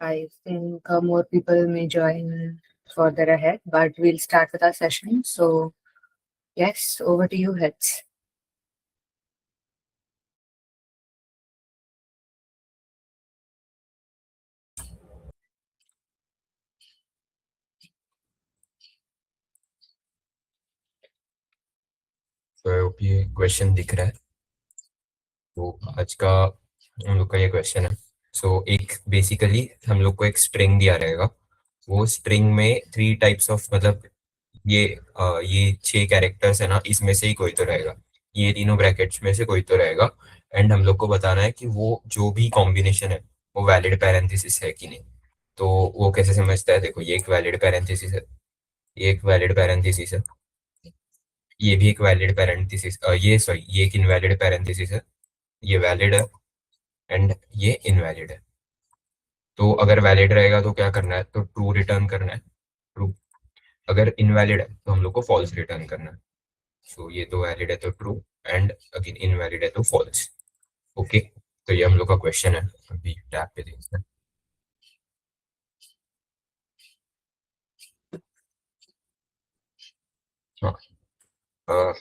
I think more people may join further ahead, but we'll start with our session. So, yes, over to you, Hits. तो ये question दिख रहा है। तो आज का हम लोग का ये क्वेश्चन है। सो एक बेसिकली हम लोग को एक स्ट्रिंग दिया रहेगा। वो स्ट्रिंग में थ्री टाइप्स ऑफ मतलब ये ये 6 कैरेक्टर्स है ना, इसमें से ही कोई तो रहेगा। ये तीनों ब्रैकेट्स में से कोई तो रहेगा। एंड हम लोग को बताना है कि वो जो भी कॉम्बिनेशन है वो वैलिड पैरेंथेसिस है कि नहीं। तो वो कैसे समझता है? देखो, ये एक वैलिड पैरेंथेसिस है, ये एक वैलिड पैरेंथेसिस है, ये भी एक वैलिड पैरेंथेसिस, ये सॉरी ये एक इनवैलिड पैरेंथेसिस है, ये वैलिड है एंड ये इनवैलिड है। तो अगर वैलिड रहेगा तो क्या करना है? तो ट्रू रिटर्न करना है, ट्रू। अगर इनवैलिड है तो हम लोग को फॉल्स रिटर्न करना है। सो ये तो वैलिड है तो ट्रू, एंड अगेन इनवैलिड है तो फॉल्स। ओके, तो ये हम लोग का क्वेश्चन है। अभी टैब पे देखते हैं। हाँ,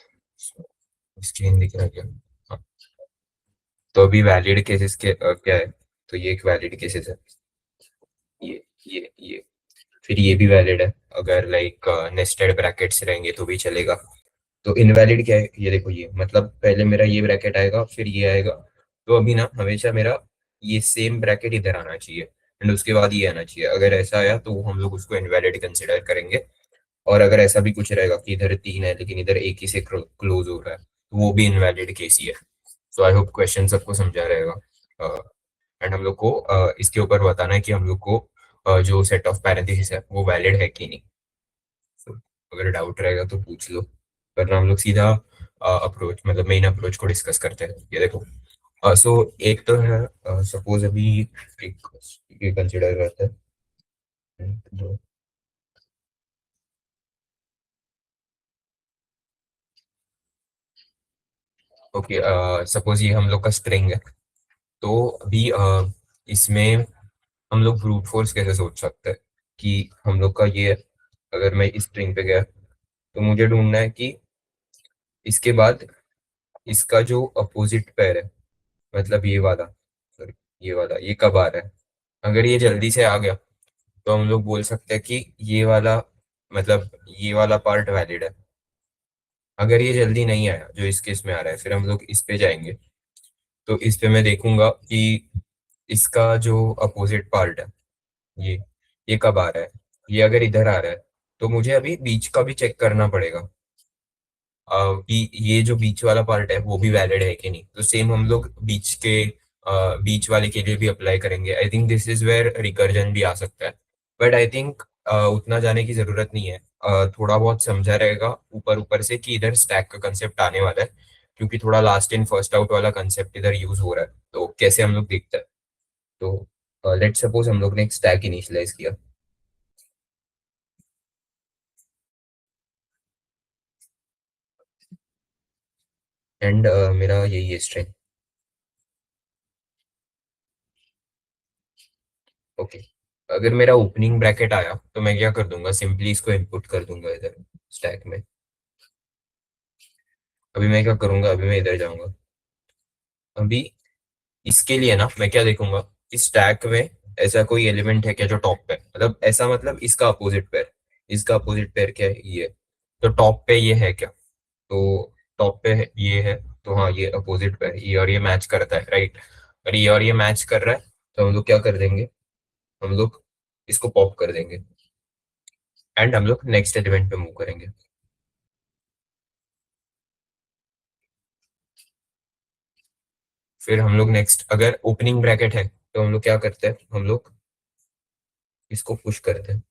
स्क्रीन दिख रहा है क्या? हाँ, तो अभी वैलिड केसेस के क्या है? तो ये एक वैलिड केसेस है, ये फिर ये भी वैलिड है। अगर लाइक नेस्टेड ब्रैकेट्स रहेंगे तो भी चलेगा। तो इनवैलिड क्या है? ये देखो, ये मतलब पहले मेरा ये ब्रैकेट आएगा फिर ये आएगा। तो अभी ना हमेशा मेरा ये सेम ब्रैकेट इधर आना चाहिए एंड उसके बाद ये आना चाहिए। अगर ऐसा आया तो हम लोग उसको इनवैलिड कंसिडर करेंगे। और अगर ऐसा भी कुछ रहेगा कि इधर 3 है लेकिन इधर एक ही से क्लोज हो रहा है, तो वो भी इनवैलिड केस ही है। तो आई होप क्वेश्चन सबको समझा रहेगा। एंड हम लोग को इसके ऊपर बताना है कि हम लोग को जो सेट ऑफ पैरेंथेसिस है वो वैलिड है कि नहीं। तो अगर डाउट रहेगा तो पूछ लो, वरना हम लोग सीधा अप्रोच मतलब मेन अप्रोच को डिस्कस करते हैं। ये देखो, सो एक तो है, सपोज अभी एक ये कंसिडर करते हैं। ओके, सपोज ये हम लोग का स्ट्रिंग है। तो अभी इसमें हम लोग ब्रूट फोर्स कैसे सोच सकते हैं कि हम लोग का ये है। अगर मैं इस स्ट्रिंग पे गया तो मुझे ढूंढना है कि इसके बाद इसका जो अपोजिट पैर है, मतलब ये वाला, सॉरी ये कब आ रहा है। अगर ये जल्दी से आ गया तो हम लोग बोल सकते हैं कि ये वाला मतलब ये वाला पार्ट वैलिड है। अगर ये जल्दी नहीं आया जो इस केस में आ रहा है, फिर हम लोग इस पे जाएंगे। तो इस पे मैं देखूंगा कि इसका जो अपोजिट पार्ट है, ये ये कब आ रहा है। ये अगर इधर आ रहा है तो मुझे अभी बीच का भी चेक करना पड़ेगा कि ये जो बीच वाला पार्ट है वो भी वैलिड है कि नहीं। तो सेम हम लोग बीच के बीच वाले के लिए भी अप्लाई करेंगे। I think this is where recursion भी आ सकता है। बट आई थिंक उतना जाने की जरूरत नहीं है। थोड़ा बहुत समझा रहेगा ऊपर ऊपर से कि इधर स्टैक का कंसेप्ट आने वाला है, क्योंकि थोड़ा लास्ट इन फर्स्ट आउट वाला कंसेप्ट इधर यूज हो रहा है। तो कैसे हम लोग देखते हैं? तो लेट्स सपोज हम लोग ने एक स्टैक इनिशियलाइज किया एंड मेरा यही है स्ट्रिंग। ओके, अगर मेरा ओपनिंग ब्रैकेट आया तो मैं क्या कर दूंगा? सिंपली इसको इनपुट कर दूंगा इधर स्टैक में। अभी मैं क्या करूंगा? अभी मैं इधर जाऊंगा। अभी इसके लिए ना मैं क्या देखूंगा, इस स्टैक में ऐसा कोई एलिमेंट है क्या जो टॉप पे है? मतलब ऐसा मतलब इसका अपोजिट पेयर, इसका अपोजिट पेयर क्या है? ये। तो टॉप पे ये है क्या? तो टॉप पे ये है। तो हाँ, ये अपोजिट पेयर, ये और ये मैच करता है, राइट। और ये मैच कर रहा है तो हम लोग क्या कर देंगे? हम लोग इसको पॉप कर देंगे एंड हम लोग नेक्स्ट एलिमेंट पे मूव करेंगे। फिर हम लोग नेक्स्ट, अगर ओपनिंग ब्रैकेट है तो हम लोग क्या करते हैं? हम लोग इसको पुश करते हैं।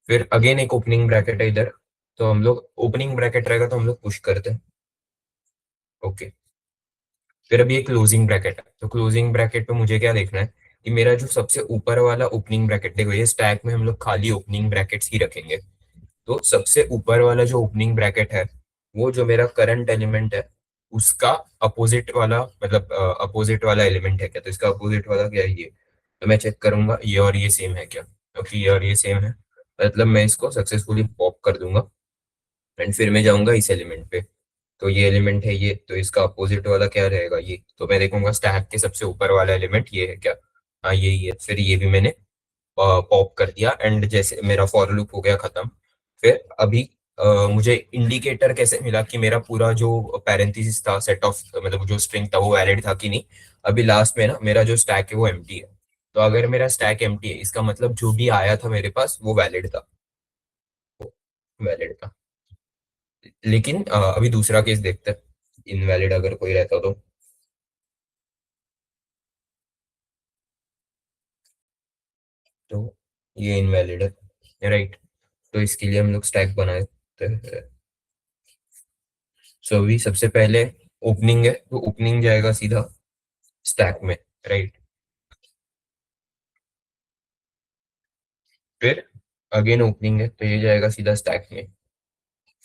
फिर अगेन एक ओपनिंग ब्रैकेट है इधर, तो हम लोग ओपनिंग ब्रैकेट रहेगा तो हम लोग पुश करते हैं। ओके, फिर अभी एक क्लोजिंग ब्रैकेट है। तो क्लोजिंग ब्रैकेट पे मुझे क्या देखना है कि मेरा जो सबसे ऊपर वाला ओपनिंग ब्रैकेट, देखो ये स्टैक में हम लोग खाली ओपनिंग ब्रैकेट्स ही रखेंगे। तो सबसे ऊपर वाला जो ओपनिंग ब्रैकेट है वो जो मेरा करंट एलिमेंट है उसका अपोजिट वाला, मतलब अपोजिट वाला एलिमेंट है क्या? तो इसका अपोजिट वाला क्या है? ये। तो मैं चेक करूंगा ये और ये सेम है क्या, क्योंकि ये और ये सेम है मतलब मैं इसको सक्सेसफुली पॉप कर दूंगा। एंड फिर मैं जाऊंगा इस एलिमेंट पे, तो ये एलिमेंट है ये, तो इसका अपोजिट वाला क्या रहेगा ये, तो मैं देखूंगा स्टैक के सबसे ऊपर वाला एलिमेंट ये है क्या, हाँ यही है, फिर ये भी मैंने पॉप कर दिया एंड जैसे मेरा फॉर लूप हो गया खत्म। फिर अभी मुझे इंडिकेटर कैसे मिला कि मेरा पूरा जो पैरेंथेसिस था सेट ऑफ मतलब जो स्ट्रिंग था वो वैलिड था कि नहीं। अभी लास्ट में ना मेरा जो स्टैक है वो एम्प्टी है, तो अगर मेरा स्टैक एम्प्टी है इसका मतलब जो भी आया था मेरे पास वो वैलिड था, वैलिड था। लेकिन अभी दूसरा केस देखते हैं, इनवैलिड अगर कोई रहता तो ये इनवैलिड है राइट। तो इसके लिए हम लोग स्टैक बनाते हैं। सो अभी सबसे पहले ओपनिंग है तो ओपनिंग जाएगा सीधा स्टैक में, राइट। फिर अगेन ओपनिंग है तो ये जाएगा सीधा स्टैक में।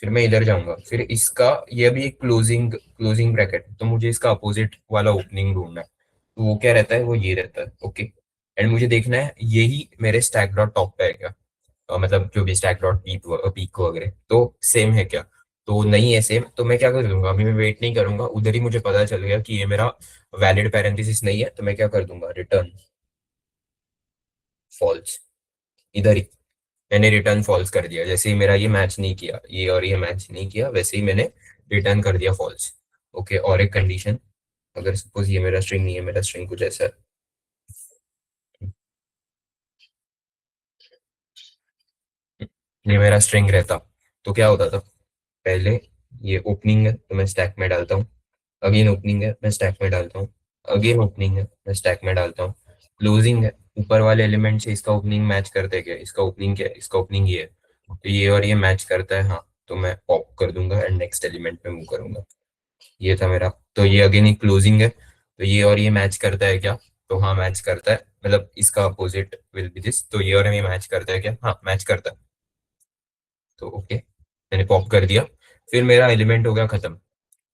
फिर मैं इधर जाऊंगा, फिर इसका ये भी एक क्लोजिंग क्लोजिंग ब्रैकेट, तो मुझे इसका अपोजिट वाला ओपनिंग ढूंढना है, तो वो क्या रहता है, वो ये रहता है, ओके। एंड मुझे देखना है यही मेरे स्टैक डॉट टॉप पे है क्या, मतलब जो भी स्टैक डॉट पीक वगैरह तो सेम है क्या। तो नहीं है सेम, तो मैं क्या कर दूंगा, अभी मैं वेट नहीं करूंगा, उधर ही मुझे पता चल गया कि ये मेरा वैलिड पैरेंथेसिस नहीं है, तो मैं क्या कर दूंगा, रिटर्न फॉल्स। इधर ही मैंने रिटर्न फॉल्स कर दिया, जैसे ही मेरा ये मैच नहीं किया, ये और ये मैच नहीं किया, वैसे ही मैंने रिटर्न कर दिया फॉल्स। ओके, और एक कंडीशन, अगर सपोज ये मेरा स्ट्रिंग नहीं है, मेरा स्ट्रिंग कुछ ऐसा है, ये मेरा स्ट्रिंग रहता तो क्या होता था, पहले ये ओपनिंग है तो मैं स्टैक में डालता हूँ, अगेन ओपनिंग है मैं स्टैक में डालता हूँ, अगेन ओपनिंग है मैं स्टैक में डालता हूँ, क्लोजिंग है ऊपर वाले एलिमेंट से इसका ओपनिंग मैच करता है क्या, इसका ओपनिंग क्या है, इसका ओपनिंग ये है, तो ये और ये मैच करता है हाँ, तो मैं पॉप कर दूंगा एंड नेक्स्ट एलिमेंट पे मूव करूंगा। ये था मेरा, तो ये अगेन एक क्लोजिंग है, तो ये और ये मैच करता है क्या, तो हाँ मैच करता है, मतलब इसका अपोजिट विल बी दिस, तो ये और ये मैच करता है क्या, हाँ मैच करता है, तो ओके मैंने पॉप कर दिया। फिर मेरा एलिमेंट हो गया खत्म,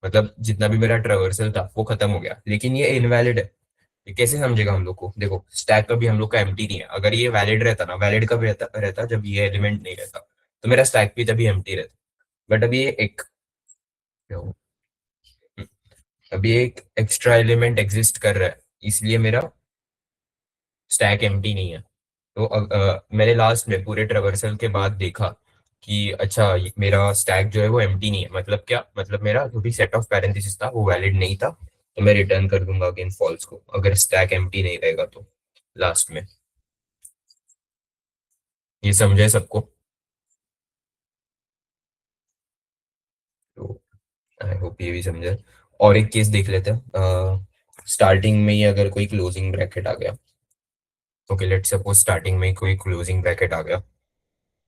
मतलब जितना भी मेरा ट्रेवर्सल था वो खत्म हो गया, लेकिन ये इनवैलिड है। ये कैसे समझेगा हम लोग को, देखो स्टैक कभी हम लोग का एम्प्टी नहीं है, अगर ये वैलिड रहता ना, वैलिड कब रहता जब ये एलिमेंट नहीं रहता, तो मेरा स्टैक भी तभी एम्प्टी रहता। बट अभी ये एक अभी एक एक्स्ट्रा एलिमेंट एग्जिस्ट कर रहा है, इसलिए मेरा स्टैक एम्प्टी नहीं है। तो मैंने लास्ट में पूरे ट्रेवर्सल के बाद देखा कि अच्छा मेरा स्टैक जो है वो एम्प्टी नहीं है, मतलब क्या, मतलब मेरा जो भी सेट ऑफ पैरेंथेसिस था वो वैलिड नहीं था, तो मैं रिटर्न कर दूंगा अगेन फॉल्स को, अगर स्टैक एम्प्टी नहीं रहेगा तो लास्ट में। ये समझे सबको, तो आई होप ये भी समझे। और एक केस देख लेते हैं, स्टार्टिंग में ही अगर कोई क्लोजिंग ब्रैकेट आ गया, ओके लेट्स सपोज स्टार्टिंग में ही कोई क्लोजिंग ब्रैकेट आ गया,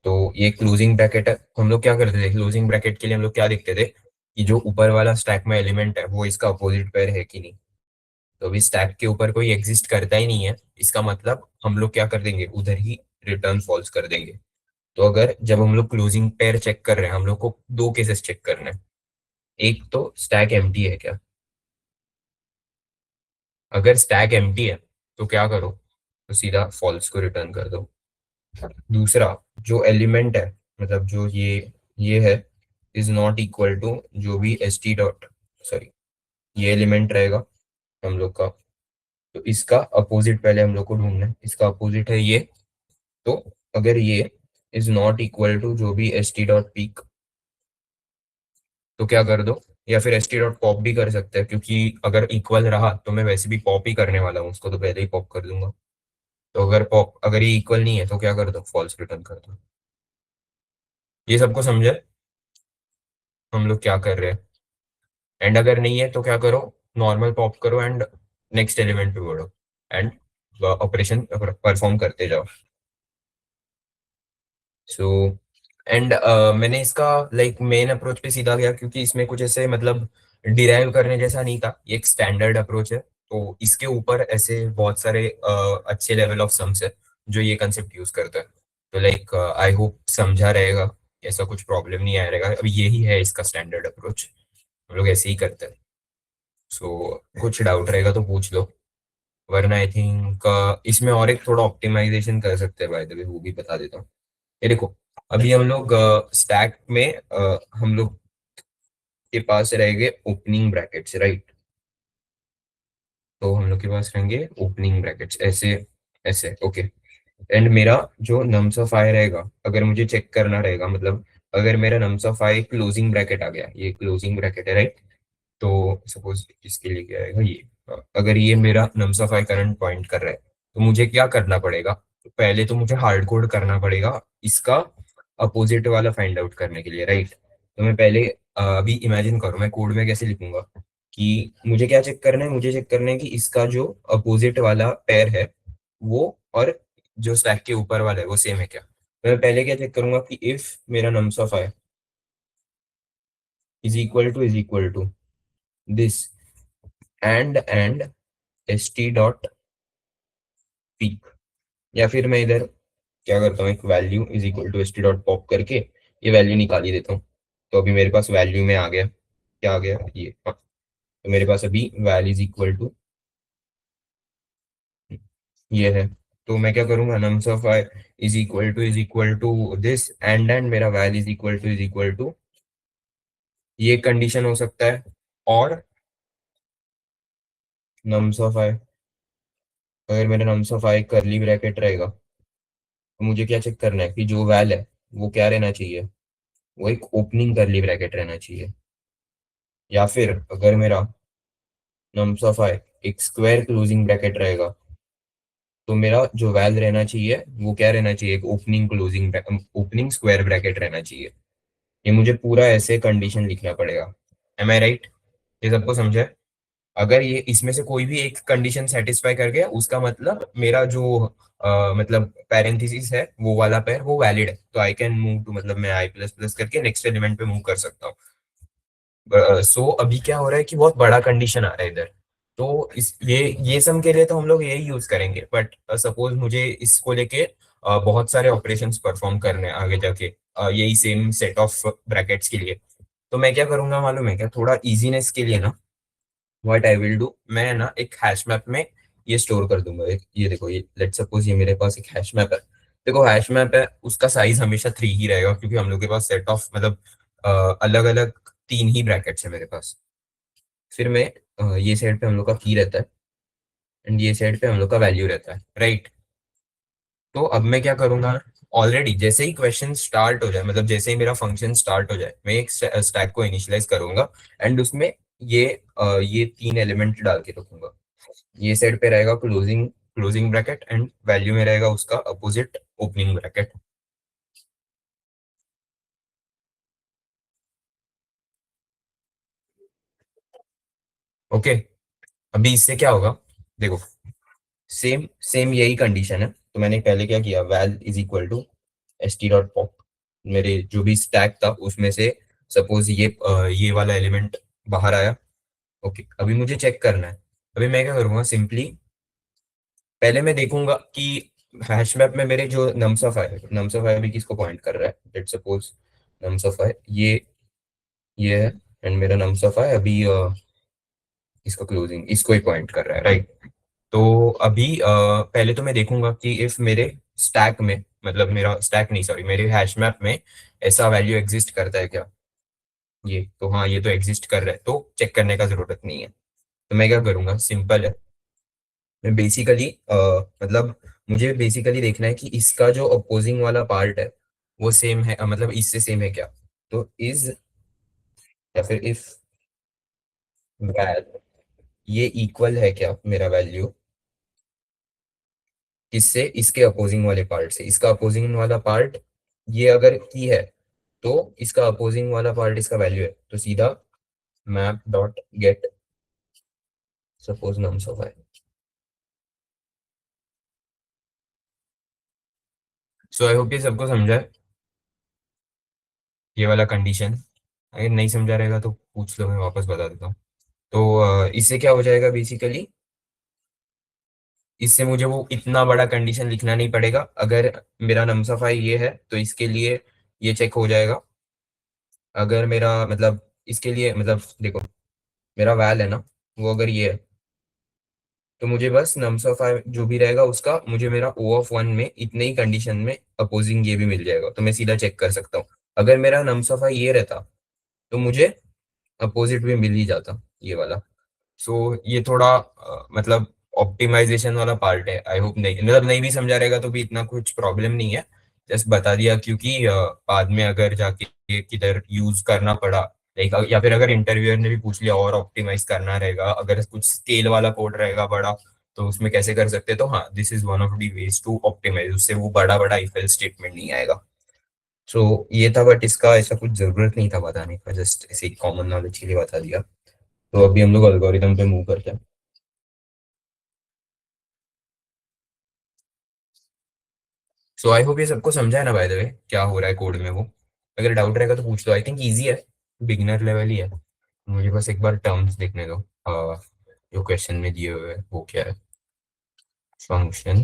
तो ये क्लोजिंग ब्रैकेट है, हम लोग क्या करते थे क्लोजिंग ब्रैकेट के लिए, हम लोग क्या देखते थे कि जो ऊपर वाला स्टैक में एलिमेंट है वो इसका अपोजिट पेयर है कि नहीं। तो अभी स्टैक के ऊपर कोई एग्जिस्ट करता ही नहीं है, इसका मतलब हम लोग क्या कर देंगे, उधर ही रिटर्न फॉल्स कर देंगे। तो अगर जब हम लोग क्लोजिंग पेयर चेक कर रहे हैं, हम लोग को दो केसेस चेक करने हैं, एक तो स्टैक एम्प्टी है क्या, अगर स्टैक एम्प्टी है तो क्या करो, तो सीधा फॉल्स को रिटर्न कर दो। दूसरा, जो एलिमेंट है मतलब जो ये है इज नॉट इक्वल टू जो भी एस टी डॉट सॉरी ये एलिमेंट रहेगा हम लोग का, तो इसका अपोजिट पहले हम लोग को ढूंढना है, इसका अपोजिट है ये, तो अगर ये इज नॉट इक्वल टू जो भी एस टी डॉट पीक, तो क्या कर दो, या फिर एस टी डॉट पॉप भी कर सकते हैं, क्योंकि अगर इक्वल रहा तो मैं वैसे भी पॉप ही करने वाला हूँ उसको, तो पहले ही पॉप कर दूंगा। तो अगर पॉप अगर ये इक्वल नहीं है तो क्या कर दो, फॉल्स रिटर्न कर दो। ये सबको समझे हम लोग क्या कर रहे हैं, एंड अगर नहीं है तो क्या करो, नॉर्मल पॉप करो एंड नेक्स्ट एलिमेंट पे बढ़ो एंड ऑपरेशन परफॉर्म करते जाओ। सो एंड मैंने इसका लाइक मेन अप्रोच पे सीधा गया, क्योंकि इसमें कुछ ऐसे मतलब डिराइव करने जैसा नहीं था, ये एक स्टैंडर्ड अप्रोच है, तो इसके ऊपर ऐसे बहुत सारे अच्छे लेवल ऑफ सम्स है जो ये कंसेप्ट यूज करता है। तो लाइक आई होप समझा रहेगा, ऐसा कुछ प्रॉब्लम नहीं आया रहेगा, अभी यही है इसका स्टैंडर्ड अप्रोच, हम लोग ऐसे ही करते हैं। सो कुछ डाउट रहेगा तो पूछ लो, वरना आई थिंक इसमें और एक थोड़ा ऑप्टिमाइजेशन कर सकते हैं, बाय द वे वो भी बता देता हूँ। ये देखो, अभी हम लोग स्टैक में हम लोग के पास रहेंगे ओपनिंग ब्रैकेट्स, राइट? तो हम लोग के पास रहेंगे ओपनिंग ब्रैकेट्स ऐसे, ऐसे, ओके। एंड मेरा जो नम्स ऑफ आई रहेगा, अगर मुझे चेक करना रहेगा, मतलब अगर मेरा nums of I closing bracket आ गया, ये क्लोजिंग ब्रैकेट है, राइट? तो सपोज इसके लिए क्या आएगा, ये अगर ये मेरा nums of I current point कर रहा है, तो मुझे क्या करना पड़ेगा? तो पहले तो मुझे हार्ड कोड करना पड़ेगा इसका अपोजिट वाला फाइंड आउट करने के लिए, राइट? तो मैं पहले अभी इमेजिन करो मैं कोड में कैसे लिखूंगा कि मुझे क्या चेक करना है, मुझे चेक करना है कि इसका जो अपोजिट वाला पेयर है वो और जो स्टैक के ऊपर वाला है वो सेम है क्या। तो मैं पहले क्या चेक करूंगा कि इफ मेरा nums of i is equal to this and st dot peek, या फिर मैं इधर क्या करता हूँ, एक value is equal to S T dot pop करके ये वैल्यू निकाल ही देता हूँ। तो अभी मेरे पास वैल्यू में आ गया, क्या आ गया ये, हाँ। तो मेरे पास अभी वैल इज इक्वल टू ये है। तो मैं क्या करूंगा, nums of i is equal to this and मेरा वैल इज इक्वल टू ये कंडीशन हो सकता है। और नम्स ऑफ आई, अगर मेरा नम्स ऑफ आई करली ब्रैकेट रहेगा, तो मुझे क्या चेक करना है कि जो वैल है वो क्या रहना चाहिए, वो एक ओपनिंग करली ब्रैकेट रहना चाहिए। या फिर अगर मेरा नम्स ऑफ आई एक स्क्वायर क्लोजिंग ब्रैकेट रहेगा, तो मेरा जो वैल रहना चाहिए वो क्या रहना चाहिए, एक ओपनिंग स्क्वायर ब्रैकेट रहना चाहिए। ये मुझे पूरा ऐसे कंडीशन लिखना पड़ेगा। एम आई राइट? ये सबको समझा है? अगर ये इसमें से कोई भी एक कंडीशन सेटिस्फाई कर गया, उसका मतलब मेरा जो मतलब पैरेंथेसिस है वो वाला पैर वो वैलिड है, तो आई कैन मूव टू, मतलब मैं आई प्लस प्लस करके नेक्स्ट एलिमेंट पे मूव कर सकता हूँ। सो अभी क्या हो रहा है कि बहुत बड़ा कंडीशन आ रहा है इधर। तो इस ये सम के लिए तो हम लोग यही यूज करेंगे, बट सपोज मुझे इसको लेके बहुत सारे ऑपरेशंस परफॉर्म करने हैं आगे जाके, यही सेम सेट ऑफ ब्रैकेट्स के लिए। तो मैं क्या करूंगा मालूम है क्या, थोड़ा इजीनेस के लिए ना, व्हाट आई विल डू, मैं ना एक हैश मैप में ये स्टोर कर दूंगा। ये देखो, ये लेट्स सपोज ये मेरे पास एक हैश मैप है। देखो हैश मैप है, उसका साइज हमेशा 3 ही रहेगा, क्योंकि हम लोग के पास सेट ऑफ मतलब अलग अलग 3 ही ब्रैकेट्स है मेरे पास। फिर मैं ये साइड पे हम लोग का की रहता है एंड ये साइड पे हम लोग का वैल्यू रहता है, राइट? तो अब मैं क्या करूंगा, ऑलरेडी जैसे ही क्वेश्चन स्टार्ट हो जाए, मतलब जैसे ही मेरा फंक्शन स्टार्ट हो जाए, मैं एक स्टैक को इनिशियलाइज करूंगा एंड उसमें ये ये 3 एलिमेंट डाल के रखूंगा। ये साइड पे रहेगा closing closing bracket and value में रहेगा उसका अपोजिट ओपनिंग ब्रैकेट। ओके, अभी इससे क्या होगा, देखो सेम सेम यही कंडीशन है। तो मैंने पहले क्या किया, val is equal to S T dot pop, मेरे जो भी स्टैक था उसमें से सपोज ये वाला एलिमेंट बाहर आया। ओके, अभी मुझे चेक करना है। अभी मैं क्या करूंगा, सिंपली पहले मैं देखूंगा कि हैश मैप में मेरे जो नम्स ऑफ आई अभी किसको पॉइंट कर रहा है, लेट्स सपोज नम्स ऑफ आई ये है एंड मेरा नम्स ऑफ आई अभी इसका क्लोजिंग इसको ही पॉइंट कर रहा है, राइट? तो अभी पहले तो मैं देखूंगा कि इफ मेरे स्टैक में, मतलब मेरा स्टैक नहीं सॉरी, मेरे हैश मैप में ऐसा वैल्यू एग्जिस्ट करता है क्या। ये तो हाँ, ये तो एग्जिस्ट कर रहा है, तो चेक करने का जरूरत नहीं है। तो मैं क्या करूंगा, सिंपल है। मैं बेसिकली मतलब मुझे बेसिकली देखना है कि इसका जो अपोजिंग वाला पार्ट है वो सेम है, मतलब इससे सेम है क्या। तो इज, या फिर इफ वैल ये इक्वल है क्या मेरा वैल्यू, किससे, इसके अपोजिंग वाले पार्ट से। इसका अपोजिंग वाला पार्ट ये अगर की है, तो इसका अपोजिंग वाला पार्ट इसका वैल्यू है, तो सीधा map dot gate suppose nums of I. So I hope ये सबको समझा है, ये वाला कंडीशन। अगर नहीं समझा रहेगा तो पूछ लो, मैं वापस बता देता हूँ। तो इससे क्या हो जाएगा बेसिकली, इससे मुझे वो इतना बड़ा कंडीशन लिखना नहीं पड़ेगा। अगर मेरा नमसफाई ये है तो इसके लिए ये चेक हो जाएगा। अगर मेरा मतलब इसके लिए, मतलब देखो मेरा वैल है ना, वो अगर ये है तो मुझे बस नम्स ऑफ आई जो भी रहेगा उसका मुझे मेरा ओ ऑफ वन में इतने ही कंडीशन में अपोजिंग ये भी मिल जाएगा, तो मैं सीधा चेक कर सकता हूँ। अगर मेरा नम्स ऑफ आई ये रहता तो मुझे अपोजिट भी मिल ही जाता, ये वाला। सो ये थोड़ा मतलब ऑप्टिमाइजेशन वाला पार्ट है। आई होप नहीं, मतलब नहीं भी समझा रहेगा तो भी इतना कुछ प्रॉब्लम नहीं है। जस्ट बता दिया क्योंकि बाद में अगर जाके किधर यूज करना पड़ा, लाइक या फिर अगर इंटरव्यूअर ने भी पूछ लिया और ऑप्टिमाइज करना रहेगा, अगर कुछ स्केल वाला कोड रहेगा बड़ा, तो उसमें कैसे कर सकते हैं, तो हाँ this is one of the ways to optimise, उससे वो बड़ा बड़ा इफ एल्स स्टेटमेंट नहीं आएगा। सो ये था, बट इसका ऐसा कुछ जरूरत नहीं था बताने का, जस्ट ऐसे कॉमन नॉलेज के लिए बता दिया। तो अभी हम लोग एल्गोरिदम पे मूव करते हैं। सो आई होप ये सबको समझा है ना, बाय द वे क्या हो रहा है कोड में वो। अगर डाउट रहेगा तो पूछ लो, आई थिंक इजी है, बिगिनर लेवल ही है। मुझे बस एक बार टर्म्स देखने दो, जो क्वेश्चन में दिए हुए हैं वो क्या है। फंक्शन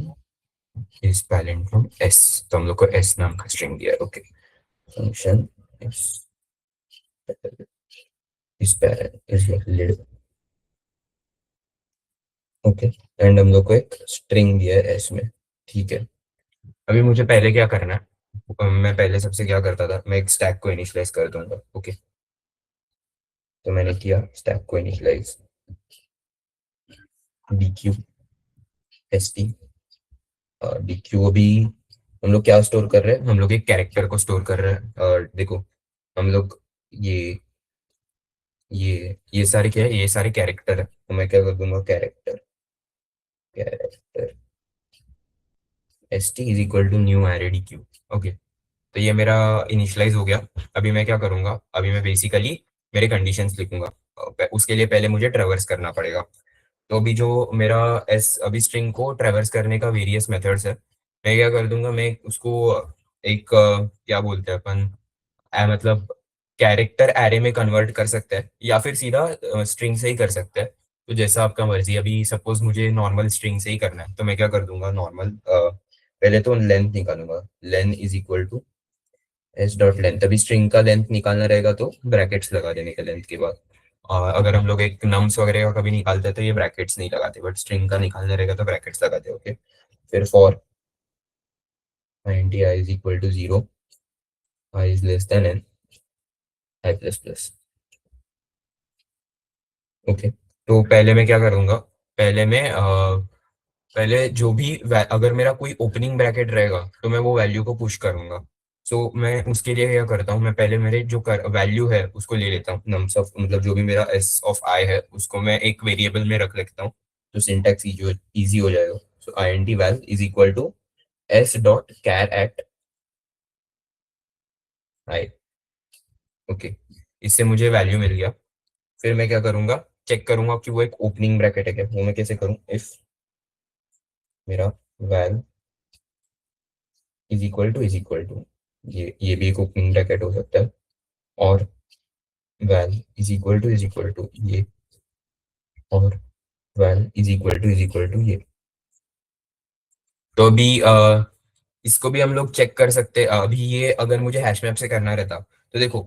इज पैरेंट एस, तो हम लोग को एस नाम का स्ट्रिंग दिया है, okay. Function is parent is lid, okay. And हम लोग को एक स्ट्रिंग दिया है एस में, ठीक है। अभी मुझे पहले क्या करना है, मैं पहले सबसे क्या करता था, मैं एक स्टैक को इनिशियलाइज कर दूंगा, ओके। तो मैंने किया स्टैक को initialise, D Q S T. D Q अभी हम लोग क्या स्टोर कर रहे हैं, हम लोग एक कैरेक्टर को स्टोर कर रहे हैं। और देखो हम लोग ये ये सारे क्या है, ये सारे कैरेक्टर है, तो मैं क्या कर दूंगा, character character S T is equal to new array D Q, okay. तो ये मेरा इनिशियलाइज हो गया। अभी मैं क्या करूंगा, अभी मैं बेसिकली मेरे कंडीशंस लिखूंगा। उसके लिए पहले मुझे ट्रेवर्स करना पड़ेगा। तो अभी जो मेरा एस अभी स्ट्रिंग को ट्रेवर्स करने का वेरियस मेथड्स है, मैं क्या कर दूंगा, मैं उसको एक क्या बोलते हैं अपन, मतलब कैरेक्टर एरे में कन्वर्ट कर सकते हैं या फिर सीधा स्ट्रिंग से ही कर सकते हैं। तो जैसा आपका मर्जी। अभी सपोज मुझे नॉर्मल स्ट्रिंग से ही करना है, तो मैं क्या कर दूंगा, नॉर्मल पहले तो लेंथ निकालूंगा, length is equal to S dot length. अभी स्ट्रिंग का लेंथ निकालना रहेगा तो ब्रैकेट्स लगा देने का लेंथ के बाद। अगर हम लोग एक नम्स वगैरह का कभी निकालते हैं तो ये ब्रैकेट्स नहीं लगाते, बट स्ट्रिंग का निकालना रहेगा तो ब्रैकेट्स लगाते, ओके। फिर for int I is equal to 0, I is less than n, I plus plus, okay. तो पहले मैं क्या करूंगा, पहले मैं पहले जो भी अगर मेरा कोई ओपनिंग ब्रैकेट रहेगा तो मैं वो वैल्यू को पुश करूंगा। सो मैं उसके लिए क्या करता हूँ, मैं पहले मेरे जो वैल्यू है उसको ले लेता हूँ, नम्स ऑफ मतलब जो भी मेरा एस ऑफ आई है उसको मैं एक वेरिएबल में रख लेता हूँ, तो सिंटैक्स इजी हो जाएगा। So I N T val is equal to S dot char at I, okay. इससे मुझे वैल्यू मिल गया। फिर मैं क्या करूंगा, चेक करूंगा कि वो एक ओपनिंग ब्रैकेट है क्या। वो मैं कैसे करूं, इफ मेरा वैल इज इक्वल टू ये भी एक ओपनिंग ब्रैकेट हो सकता है, और वैल इज इक्वल टू ये, और वैल इज इक्वल टू ये। तो अभी इसको भी हम लोग चेक कर सकते हैं। अभी ये अगर मुझे हैश मैप से करना रहता तो देखो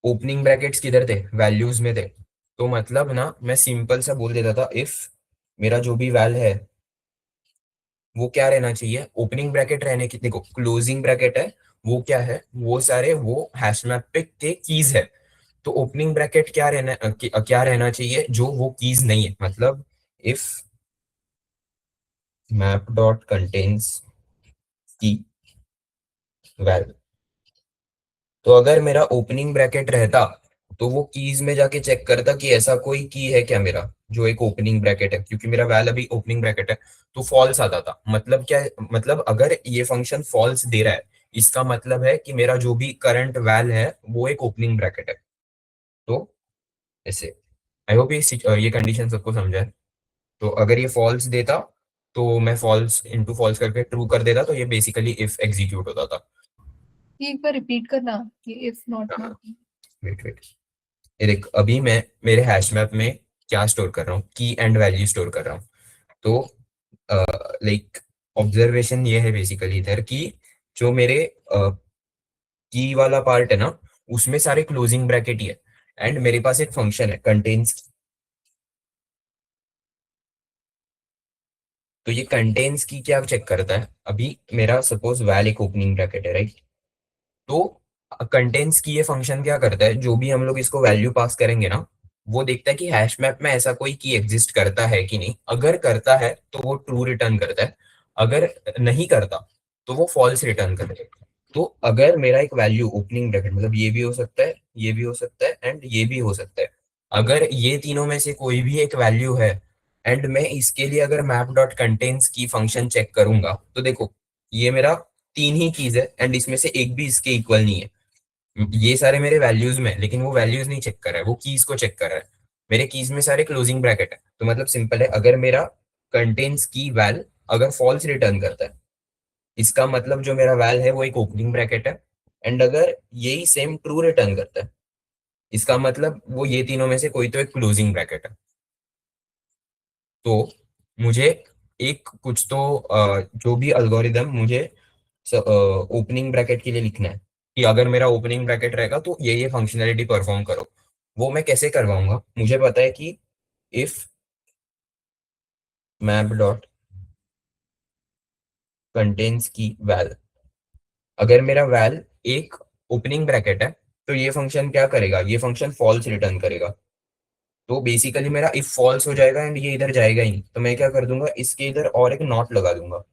ओपनिंग ब्रैकेट्स किधर थे, वैल्यूज में थे। तो मतलब ना मैं सिंपल सा बोल देता था, इफ मेरा जो भी वैल है वो क्या रहना चाहिए, ओपनिंग ब्रैकेट रहने की, देखो क्लोजिंग ब्रैकेट है वो क्या है, वो सारे वो हैश मैप पे के कीज है। तो ओपनिंग ब्रैकेट क्या रहना चाहिए, जो वो कीज नहीं है, मतलब इफ मैप डॉट कंटेन्स की वैल। तो अगर मेरा ओपनिंग ब्रैकेट रहता तो वो कीज में जाके चेक करता कि ऐसा कोई की है क्या मेरा जो एक ओपनिंग ब्रैकेट है, क्योंकि मेरा वैल अभी ओपनिंग ब्रैकेट है। तो फॉल्स आता था, मतलब क्या है, मतलब अगर ये फंक्शन फॉल्स दे रहा है इसका मतलब है कि मेरा जो भी करंट वैल है वो एक ओपनिंग ब्रैकेट है। तो ऐसे आई होप ये कंडीशन सबको समझा है। तो अगर ये फॉल्स देता तो मैं फॉल्स इंटू फॉल्स करके ट्रू कर देता, तो ये बेसिकली इफ एग्जीक्यूट होता था। ये एक बार रिपीट करना कि इफ नॉट हाँ, नॉट। वेट वेट, ये देख अभी मैं मेरे हैश मैप में क्या स्टोर कर रहा हूँ, की एंड वैल्यू स्टोर कर रहा हूँ। तो लाइक ऑब्जर्वेशन ये है बेसिकली इधर की, जो मेरे की वाला पार्ट है ना उसमें सारे क्लोजिंग ब्रैकेट ही है, एंड मेरे पास एक फंक्शन है कंटेन्स, तो ये कंटेन्स की क्या चेक करता है, अभी मेरा सपोज वैल एक ओपनिंग ब्रैकेट है, राइट। तो कंटेंट्स की ये फंक्शन क्या करता है, जो भी हम लोग इसको वैल्यू पास करेंगे ना, वो देखता है कि हैश मैप में ऐसा कोई की एग्जिस्ट करता है कि नहीं। अगर करता है तो वो ट्रू रिटर्न करता है, अगर नहीं करता तो वो फॉल्स रिटर्न करता है। तो अगर मेरा एक वैल्यू ओपनिंग ब्रैकेट, मतलब ये भी हो सकता है, ये भी हो सकता है एंड ये भी हो सकता है, अगर ये तीनों में से कोई भी एक वैल्यू है एंड मैं इसके लिए अगर मैप डॉट कंटेंट्स की फंक्शन चेक करूंगा, तो देखो ये मेरा तीन ही कीज है एंड इसमें से एक भी इसके इक्वल नहीं है। ये सारे मेरे वैल्यूज में, लेकिन वो वैल्यूज नहीं चेक कर रहा है, वो कीज को चेक कर रहा है। मेरे कीज में सारे क्लोजिंग ब्रैकेट है, तो मतलब सिंपल है, अगर मेरा कंटेन्स की वैल अगर फॉल्स रिटर्न करता है, इसका मतलब जो मेरा वैल है वो एक ओपनिंग ब्रैकेट है। एंड अगर यही सेम ट्रू रिटर्न करता है, इसका मतलब वो ये तीनों में से कोई तो एक क्लोजिंग ब्रैकेट है। तो मुझे एक कुछ तो जो भी अल्गोरिदम मुझे ओपनिंग ब्रैकेट के लिए लिखना है, कि अगर मेरा ओपनिंग ब्रैकेट रहेगा तो ये फंक्शनैलिटी परफॉर्म करो। वो मैं कैसे करवाऊंगा, मुझे पता है कि इफ मैप डॉट कंटेन्स की वैल, अगर मेरा वैल एक ओपनिंग ब्रैकेट है, तो ये फंक्शन क्या करेगा, ये फंक्शन फॉल्स रिटर्न करेगा। तो बेसिकली मेरा इफ फॉल्स हो जाएगा एंड ये इधर जाएगा ही, तो मैं क्या कर दूंगा, इसके इधर और एक नॉट लगा दूंगा।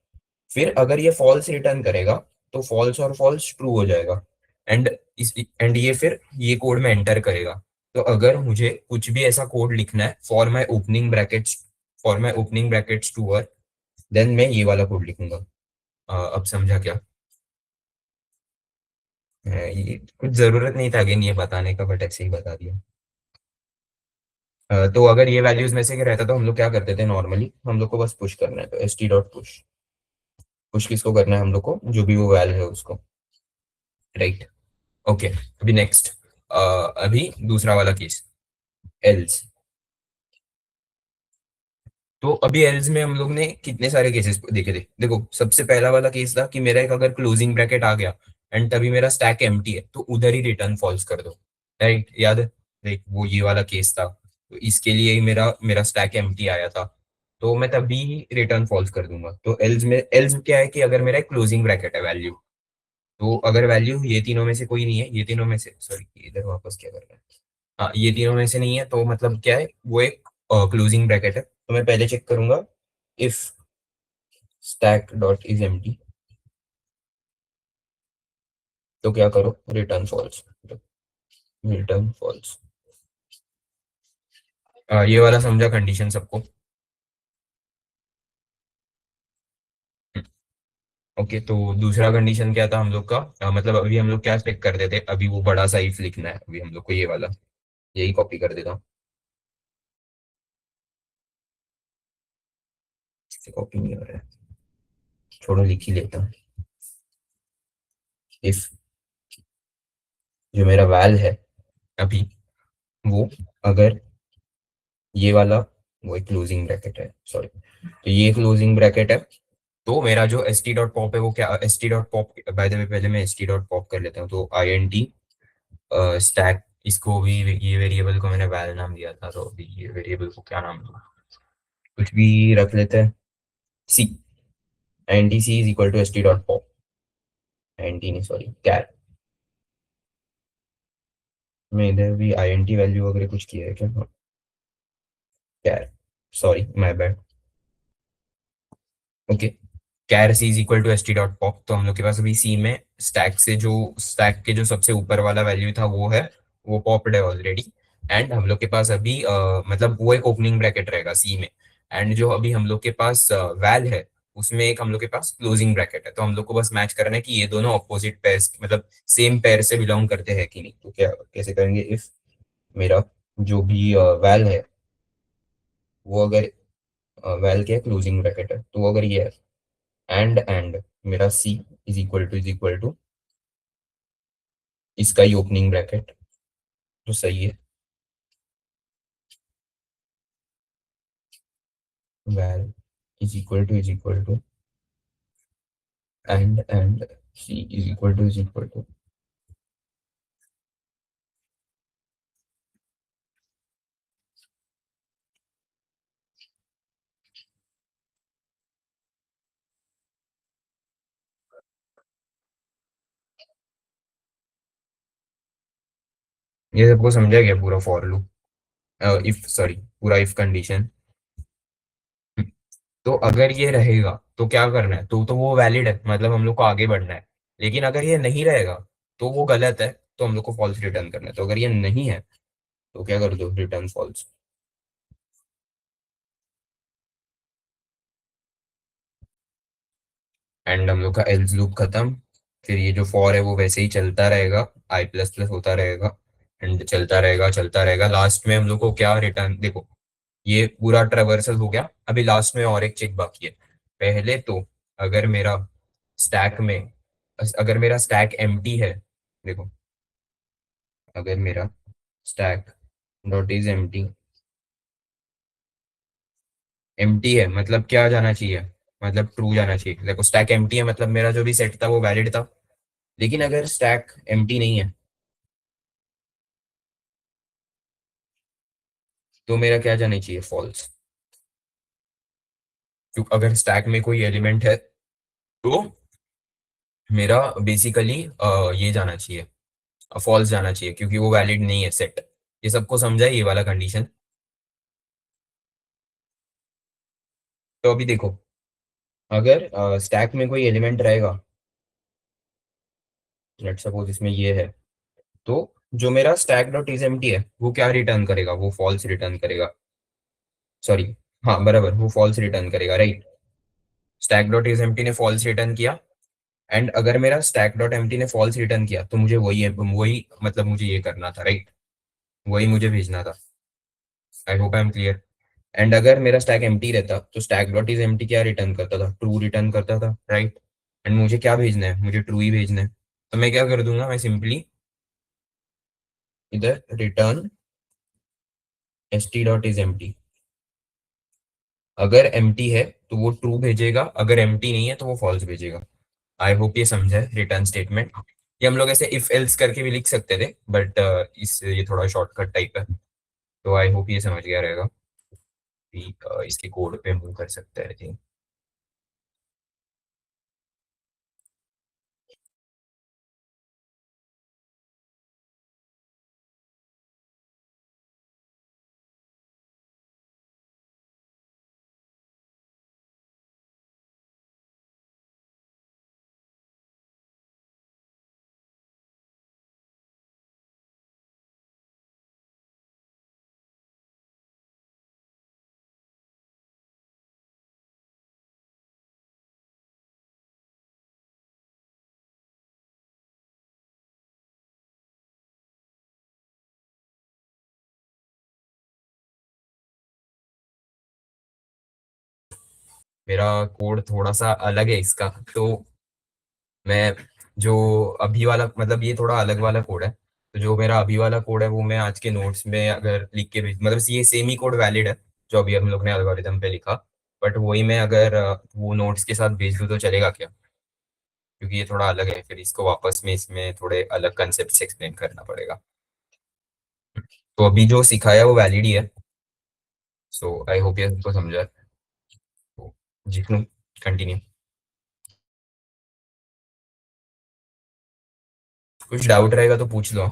फिर अगर ये फॉल्स रिटर्न करेगा तो फॉल्स और फॉल्स ट्रू हो जाएगा। एंड इस एंड ये फिर ये कोड में एंटर करेगा। तो अगर मुझे कुछ भी ऐसा कोड लिखना है for my opening brackets to work, then मैं ये वाला कोड लिखूंगा। अब समझा क्या? ये कुछ जरूरत नहीं था अगेन ये बताने का, बट ऐसे ही बता दिया। तो अगर ये वैल्यूज में से रहता तो हम लोग क्या करते थे, नॉर्मली हम लोग को बस पुश करना है, तो S T dot push. Push किसको करना है, हम लोग को जो भी वो वैल्यू है उसको, राइट। ओके, अभी नेक्स्ट, अभी दूसरा वाला केस, एल्स। तो अभी एल्स में हम लोग ने कितने सारे केसेस देखे थे। देखो सबसे पहला वाला केस था कि मेरा एक अगर क्लोजिंग ब्रैकेट आ गया एंड तभी मेरा स्टैक एम्प्टी है, तो उधर ही रिटर्न फॉल्स कर दो, राइट, याद है। देख वो ये वाला केस था, तो इसके लिए ही मेरा मेरा स्टैक एम्प्टी आया था, तो मैं तभी रिटर्न फॉल्स कर दूंगा। तो एल्स में, एल्स क्या है कि अगर मेरा एक क्लोजिंग ब्रैकेट है वैल्यू, तो अगर वैल्यू ये तीनों में से कोई नहीं है, ये तीनों में से, सॉरी इधर वापस क्या कर रहा है, हाँ ये तीनों में से नहीं है, तो मतलब क्या है, वो एक क्लोजिंग ब्रैकेट है। तो मैं पहले चेक करूंगा if stack dot is empty, तो क्या करो, रिटर्न फॉल्स, रिटर्न फॉल्स। ये वाला समझा कंडीशन सबको? ओके, तो दूसरा कंडीशन क्या था हम लोग का, मतलब अभी हम लोग क्या चेक करते थे, अभी वो बड़ा सा इफ लिखना है अभी हम लोग को, ये वाला, यही कॉपी कर देता हूँ, कॉपी नहीं हो रहा है, छोड़ो लिख ही लेता हूँ। इफ जो मेरा वैल है अभी, वो अगर ये वाला, वो एक क्लोजिंग ब्रैकेट है, सॉरी, तो ये क्लोजिंग ब्रैकेट है, तो मेरा जो एस टी डॉट पॉप है वो क्या, S T dot pop, by the way पहले मैं एस टी डॉट पॉप कर लेता हूँ, तो आई एन टी स्टैक, इसको भी, ये वेरिएबल को मैंने वैल नाम दिया था, तो अभी ये वेरिएबल को क्या नाम दूँ, कुछ भी रख लेते हैं, C, N T C is equal to S T dot pop, N T नहीं सॉरी कैर, मैं इधर भी आई एन टी वैल्यू वगैरह कुछ किया है क्या, char, sorry my bad. Okay, char C is equal to S T dot pop, तो हम लोग के पास अभी सी में स्टैक से जो, स्टैक के जो सबसे ऊपर वाला वैल्यू था वो है, वो पॉप्ड है ऑलरेडी। एंड हम लोग के पास अभी मतलब वो एक ओपनिंग ब्रैकेट रहेगा सी में, एंड जो अभी हम लोग के पास वैल है, उसमें एक हम लोग के पास क्लोजिंग ब्रैकेट है, तो हम लोग को बस मैच करना है कि ये दोनों ऑपोजिट पेयर, मतलब सेम पेयर से बिलोंग करते हैं कि नहीं। तो क्या कैसे करेंगे, इफ मेरा जो भी वैल है, वो अगर वैल के क्लोजिंग ब्रैकेट है, तो वो अगर ये है एंड मेरा सी इज इक्वल टू इसका ही ओपनिंग ब्रैकेट, तो सही है, val is equal to and C is equal to ये सबको समझा गया पूरा फॉर लूप, इफ सॉरी पूरा इफ कंडीशन। तो अगर ये रहेगा तो क्या करना है, तो वो वैलिड है, मतलब हम लोग को आगे बढ़ना है। लेकिन अगर ये नहीं रहेगा तो वो गलत है, तो हम लोग को फॉल्स रिटर्न करना है। तो अगर ये नहीं है तो क्या कर दो, रिटर्न फॉल्स। एंड हम लोग का एल्स लूप खत्म। फिर ये जो फॉर है वो वैसे ही चलता रहेगा, आई प्लस प्लस होता रहेगा एंड चलता रहेगा। लास्ट में हम लोग को क्या रिटर्न, देखो ये पूरा ट्रेवर्सल हो गया। अभी लास्ट में और एक चेक बाकी है। पहले तो अगर मेरा स्टैक में, अगर मेरा स्टैक एम्प्टी है, देखो अगर मेरा stack dot is empty, empty है मतलब क्या जाना चाहिए, मतलब ट्रू जाना चाहिए। देखो स्टैक एम्प्टी है मतलब मेरा जो भी सेट था वो वैलिड था। लेकिन अगर स्टैक एम्प्टी नहीं है तो मेरा क्या जाना चाहिए, फॉल्स। क्योंकि अगर स्टैक में कोई एलिमेंट है तो मेरा बेसिकली ये जाना चाहिए, फॉल्स जाना चाहिए, क्योंकि वो वैलिड नहीं है सेट। ये सबको समझा है ये वाला कंडीशन। तो अभी देखो अगर स्टैक में कोई एलिमेंट रहेगा, लेट्स सपोज इसमें ये है, तो जो मेरा स्टैक डॉट इज एम्प्टी है वो क्या रिटर्न करेगा, वो फॉल्स रिटर्न करेगा। सॉरी, हाँ बराबर, वो फॉल्स रिटर्न करेगा, right. Stack dot is empty ने फॉल्स रिटर्न किया। एंड अगर मेरा स्टैक डॉट एम्प्टी ने फॉल्स रिटर्न किया तो मुझे वही मतलब मुझे ये करना था, राइट। वही मुझे भेजना था। I hope I am clear. And अगर मेरा स्टैक एम्प्टी रहता तो स्टैक डॉट इज एम्प्टी क्या रिटर्न करता था, ट्रू रिटर्न करता था, राइट। एंड मुझे क्या भेजना है, मुझे ट्रू ही भेजना है। तो मैं क्या कर दूंगा, मैं सिंपली इधर return S T dot is empty. अगर एम्प्टी है तो वो ट्रू भेजेगा, अगर एम्प्टी नहीं है तो वो फॉल्स भेजेगा। आई होप ये समझा है रिटर्न स्टेटमेंट। ये हम लोग ऐसे इफ एल्स करके भी लिख सकते थे, बट इस ये थोड़ा शॉर्टकट टाइप है। तो आई होप ये समझ गया रहेगा कि इसके कोड पे मूव कर सकते हैं, आई थिंक। मेरा कोड थोड़ा सा अलग है इसका, तो मैं जो अभी वाला, मतलब ये थोड़ा अलग वाला कोड है। तो जो मेरा अभी वाला कोड है वो मैं आज के नोट्स में अगर लिख के भेज, मतलब ये सेम ही कोड वैलिड है जो अभी हम लोग ने एल्गोरिथम पे लिखा। बट वही मैं अगर वो नोट्स के साथ भेज दूँ तो चलेगा क्या, क्योंकि ये थोड़ा अलग है, फिर इसको वापस में इसमें थोड़े अलग कंसेप्ट एक्सप्लेन करना पड़ेगा। तो अभी जो सिखाया वो वैलिड ही है। सो आई होप ये सबको समझा है। तो जितनू कंटिन्यू। कुछ डाउट रहेगा तो पूछ लो।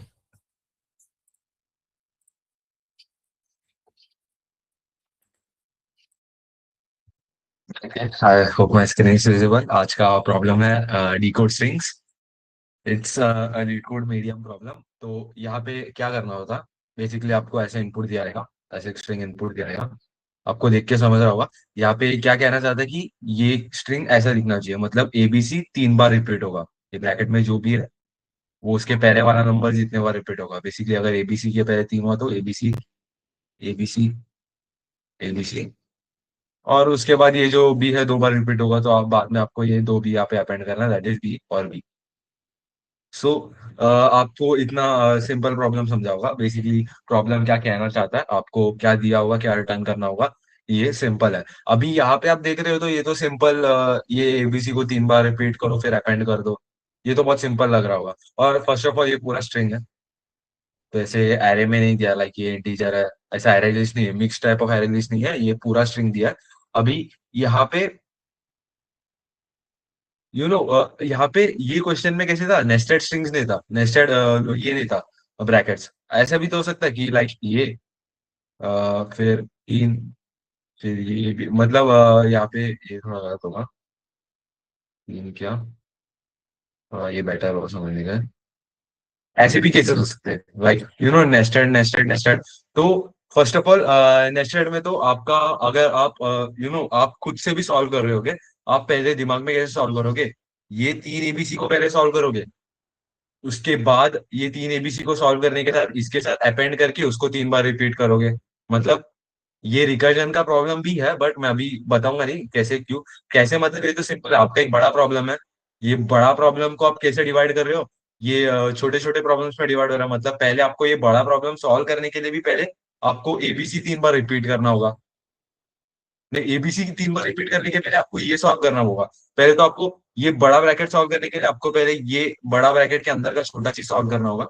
I hope my screen is visible. आज का प्रॉब्लम है decode strings. It's decode medium problem. तो यहाँ पे क्या करना होता, बेसिकली आपको ऐसे इनपुट दिया रहेगा, ऐसे स्ट्रिंग इनपुट दिया रहेगा। आपको देख के समझ रहा होगा यहाँ पे क्या कहना चाहता है कि ये स्ट्रिंग ऐसा दिखना चाहिए, मतलब एबीसी 3 बार रिपीट होगा। ये ब्रैकेट में जो भी है वो उसके पहले वाला नंबर जितने बार रिपीट होगा। बेसिकली अगर एबीसी के पहले 3 हुआ तो एबीसी, एबीसी, एबीसी, और उसके बाद ये जो बी है 2 बार रिपीट होगा, तो आप बाद में आपको ये दो बी यहाँ पे अपेंड करना है, दैट इज बी और बी। सो आपको इतना सिंपल प्रॉब्लम समझा होगा। बेसिकली प्रॉब्लम क्या कहना चाहता है, आपको क्या दिया होगा, क्या रिटर्न करना होगा, ये सिंपल है। अभी यहाँ पे आप देख रहे हो तो ये तो सिंपल, ये एबीसी को 3 बार रिपीट करो फिर अपेंड कर दो, ये तो बहुत सिंपल लग रहा होगा। और फर्स्ट ऑफ ऑल ये पूरा स्ट्रिंग है, तो ऐसे एरे में नहीं दिया लाइक ये इंटीजर है, ऐसा एरे लिस्ट नहीं है, mix type of array list नहीं है, ये पूरा स्ट्रिंग दिया है। अभी यहाँ पे यहाँ पे ये क्वेश्चन में कैसे था, नेस्टेड स्ट्रिंग्स नहीं था, नेस्टेड ये नहीं था ब्रैकेट्स, ऐसा भी तो हो सकता है कि लाइक ये फिर तीन, फिर ये भी मतलब यहाँ पे ये थोड़ा गलत होगा। तीन क्या, ये बेटर होगा समझने का। ऐसे भी केसेस हो सकते हैं लाइक नेस्टेड नेस्टेड नेस्टेड। तो फर्स्ट ऑफ ऑल नेस्टेड में तो आपका, अगर आप आप खुद से भी सॉल्व कर रहे होगे, आप पहले दिमाग में कैसे सॉल्व करोगे, ये तीन एबीसी को पहले सॉल्व करोगे, उसके बाद ये तीन एबीसी को सॉल्व करने के साथ इसके साथ अपेंड करके उसको 3 बार रिपीट करोगे। मतलब ये रिकर्जन का प्रॉब्लम भी है, बट मैं अभी बताऊंगा नहीं कैसे क्यों। कैसे मतलब, ये तो सिंपल है, आपका एक बड़ा प्रॉब्लम है, ये बड़ा प्रॉब्लम को आप कैसे डिवाइड कर रहे हो, ये छोटे छोटे प्रॉब्लम्स में डिवाइड हो रहा है। मतलब पहले आपको ये बड़ा प्रॉब्लम सॉल्व करने के लिए भी पहले आपको एबीसी 3 बार रिपीट करना होगा। नहीं, एबीसी की 3 बार रिपीट करने के पहले आपको ये सॉल्व करना होगा। पहले तो आपको ये बड़ा ब्रैकेट सॉल्व करने के लिए आपको पहले ये बड़ा ब्रैकेट के अंदर का छोटा चीज सॉल्व करना होगा,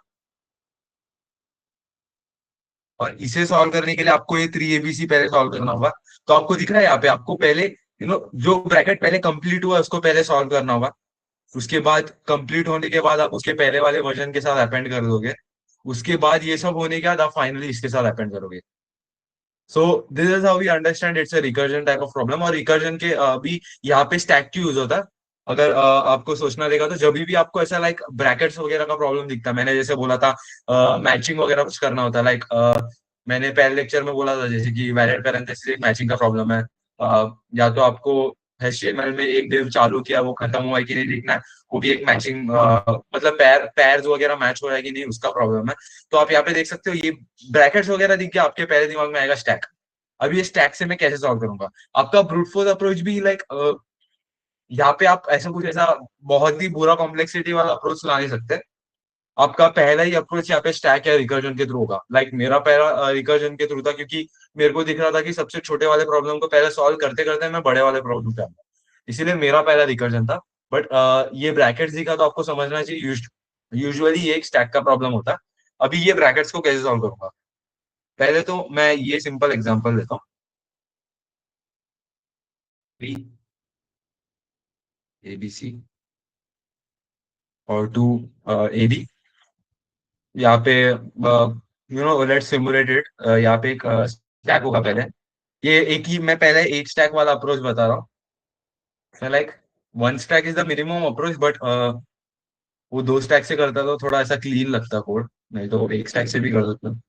और इसे सॉल्व करने के लिए आपको ये 3 एबीसी पहले सॉल्व करना होगा। तो आपको दिख रहा है यहाँ पे, आपको पहले जो ब्रैकेट पहले कंप्लीट हुआ उसको पहले सॉल्व करना होगा। उसके बाद कंप्लीट होने के बाद आप उसके पहले वाले वर्जन के साथ अपेंड कर दोगे। उसके बाद ये सब होने के बाद आप फाइनली इसके साथ अपेंड करोगे। So this is how we understand it's a recursion type of problem. और रिकर्जन के भी यहाँ पे स्टैक क्यों यूज होता है, अगर आपको सोचना रहेगा तो जब भी आपको ऐसा लाइक ब्रैकेट्स वगैरह का प्रॉब्लम दिखता है, मैंने जैसे बोला था मैचिंग वगैरह कुछ करना होता है, लाइक मैंने पहले लेक्चर में बोला था जैसे कि वैलिड पैरेंथेसिस एक मैचिंग का प्रॉब्लम है। या तो आपको एचटीएमएल में एक डिव चालू किया वो खत्म हुआ है कि नहीं देखना है, वो भी एक मैचिंग, मतलब पैर्स वगैरह मैच हो रहा है कि नहीं उसका प्रॉब्लम है। तो आप यहाँ पे देख सकते हो ये ब्रैकेट्स वगैरह दिख के आपके पहले दिमाग में आएगा स्टैक। अब ये स्टैक से मैं कैसे सॉल्व करूंगा, आपका ब्रूट फोर्स अप्रोच भी लाइक यहाँ पे आप ऐसा कुछ ऐसा बहुत ही बुरा कॉम्प्लेक्सिटी वाला अप्रोच ला नहीं सकते। आपका पहला ही अप्रोच यहाँ पे स्टैक या रिकर्जन के थ्रू होगा। लाइक मेरा पहला रिकर्जन के थ्रू था, क्योंकि मेरे को दिख रहा था कि सबसे छोटे वाले प्रॉब्लम को पहले सॉल्व करते करते मैं बड़े वाले प्रॉब्लम पे आऊंगा, इसीलिए मेरा पहला रिकर्जन था। बट ये ब्रैकेट्स दिखा तो आपको समझना चाहिए यूजुअली ये एक स्टैक का प्रॉब्लम होता है। अभी ये ब्रैकेट्स को कैसे सॉल्व करूंगा, पहले तो मैं ये सिंपल एग्जांपल देता हूँ। ए बी सी और 2 ए बी, यहाँ पे लेट्स सिमुलेट इट। यहाँ पे एक स्टैक होगा पहले, ये एक ही मैं पहले एक स्टैक वाला अप्रोच बता रहा हूँ। Like 1 stack is the minimum approach, but वो 2 स्टैक से करता तो थोड़ा ऐसा क्लीन लगता कोड, नहीं तो एक स्टैक से भी कर सकता हूँ।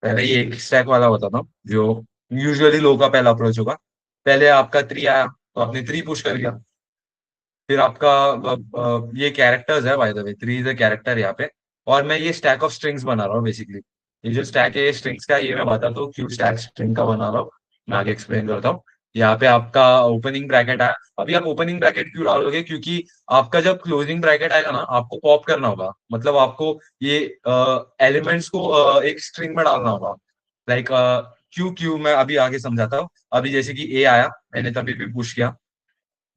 पहले ये एक स्टैक वाला बताता हूँ जो यूजुअली लो का पहला अप्रोच होगा। पहले आपका 3 आया तो आपने 3 पुश कर दिया, फिर आपका ये कैरेक्टर्स है, by the way 3 is a character यहाँ पे। और मैं ये स्टैक ऑफ स्ट्रिंग्स बना रहा हूँ बेसिकली। ये जो स्टैक है ये स्ट्रिंग्स का, ये मैं बताता हूँ क्यों स्टैक स्ट्रिंग का बना रहा हूँ, मैं आगे एक्सप्लेन करता हूँ। यहाँ पे आपका ओपनिंग ब्रैकेट है। अभी आप ओपनिंग ब्रैकेट क्यों डालोगे, क्योंकि आपका जब क्लोजिंग ब्रैकेट आएगा ना आपको पॉप करना होगा, मतलब आपको ये एलिमेंट्स को एक स्ट्रिंग में डालना होगा। लाइक क्यों क्यों मैं अभी आगे समझाता हूँ। अभी जैसे कि ए आया, मैंने तभी भी पुश किया,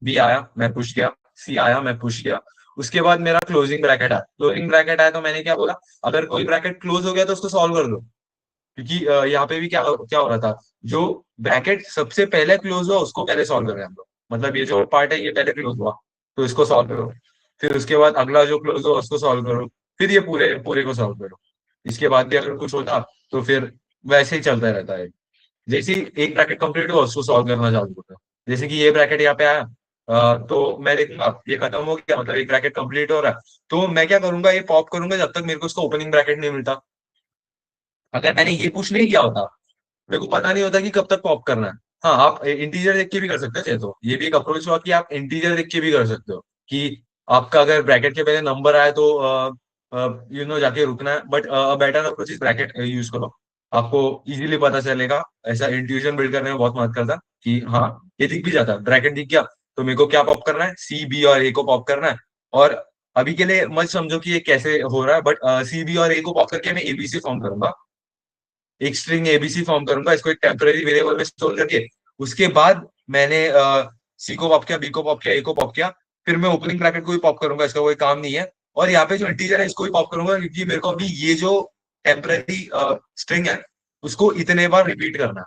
बी आया मैं पुश किया, सी आया मैं पुश किया, उसके बाद मेरा क्लोजिंग ब्रैकेट आया। क्लोजिंग ब्रैकेट आया तो मैंने क्या बोला, अगर कोई ब्रैकेट क्लोज हो गया तो उसको सॉल्व कर दो, क्योंकि यहाँ पे भी क्या क्या हो रहा था, जो ब्रैकेट सबसे पहले क्लोज हुआ उसको पहले सॉल्व कर रहे हैं हम लोग। मतलब ये जो पार्ट है ये पहले क्लोज हुआ तो इसको सॉल्व करो, फिर उसके बाद अगला जो क्लोज हुआ उसको सॉल्व करो, फिर ये पूरे पूरे को सॉल्व करो। इसके बाद भी अगर कुछ होता तो फिर वैसे ही चलता रहता है। जैसे ही एक ब्रैकेट कंप्लीट हुआ उसको सॉल्व करना चालू होता है। जैसे कि ये ब्रैकेट यहाँ पे आया, तो मैं देखूंगा ये खत्म हो गया, मतलब एक ब्रैकेट कंप्लीट हो रहा है, तो मैं क्या करूंगा, ये पॉप करूंगा जब तक मेरे को उसका ओपनिंग ब्रैकेट नहीं मिलता। अगर मैंने ये पुश नहीं किया होता, मेरे को पता नहीं होता कि कब तक पॉप करना है। हाँ, आप इंटीजर देख के भी कर सकते हैं, तो ये भी एक अप्रोच हुआ कि आप इंटीजर देख के भी कर सकते हो कि आपका अगर ब्रैकेट के पहले नंबर आए तो जाके रुकना है। But better approach is bracket use करो, आपको इजीली पता चलेगा। ऐसा इंट्यूशन बिल्ड करने में बहुत मदद करता है कि हाँ ये दिख भी जाता है, ब्रैकेट दिख गया तो मेरे को क्या पॉप करना है, सी बी और ए को पॉप करना है। और अभी के लिए मत समझो कि ये कैसे हो रहा है, बट सी बी और ए को पॉप करके मैं एबीसी फॉर्म करूंगा, एक स्ट्रिंग एबीसी फॉर्म करूंगा, इसको एक टेम्पररी वेरिएबल में स्टोर करके। उसके बाद मैंने सी को पॉप किया, बी को पॉप किया, ए को पॉप किया, फिर मैं ओपनिंग ब्रैकेट को भी पॉप करूंगा, इसका कोई काम नहीं है। और यहाँ पे जो इंटीजर है इसको भी पॉप करूंगा, क्योंकि मेरे को अभी ये जो टेम्पररी स्ट्रिंग है उसको इतने बार रिपीट करना है।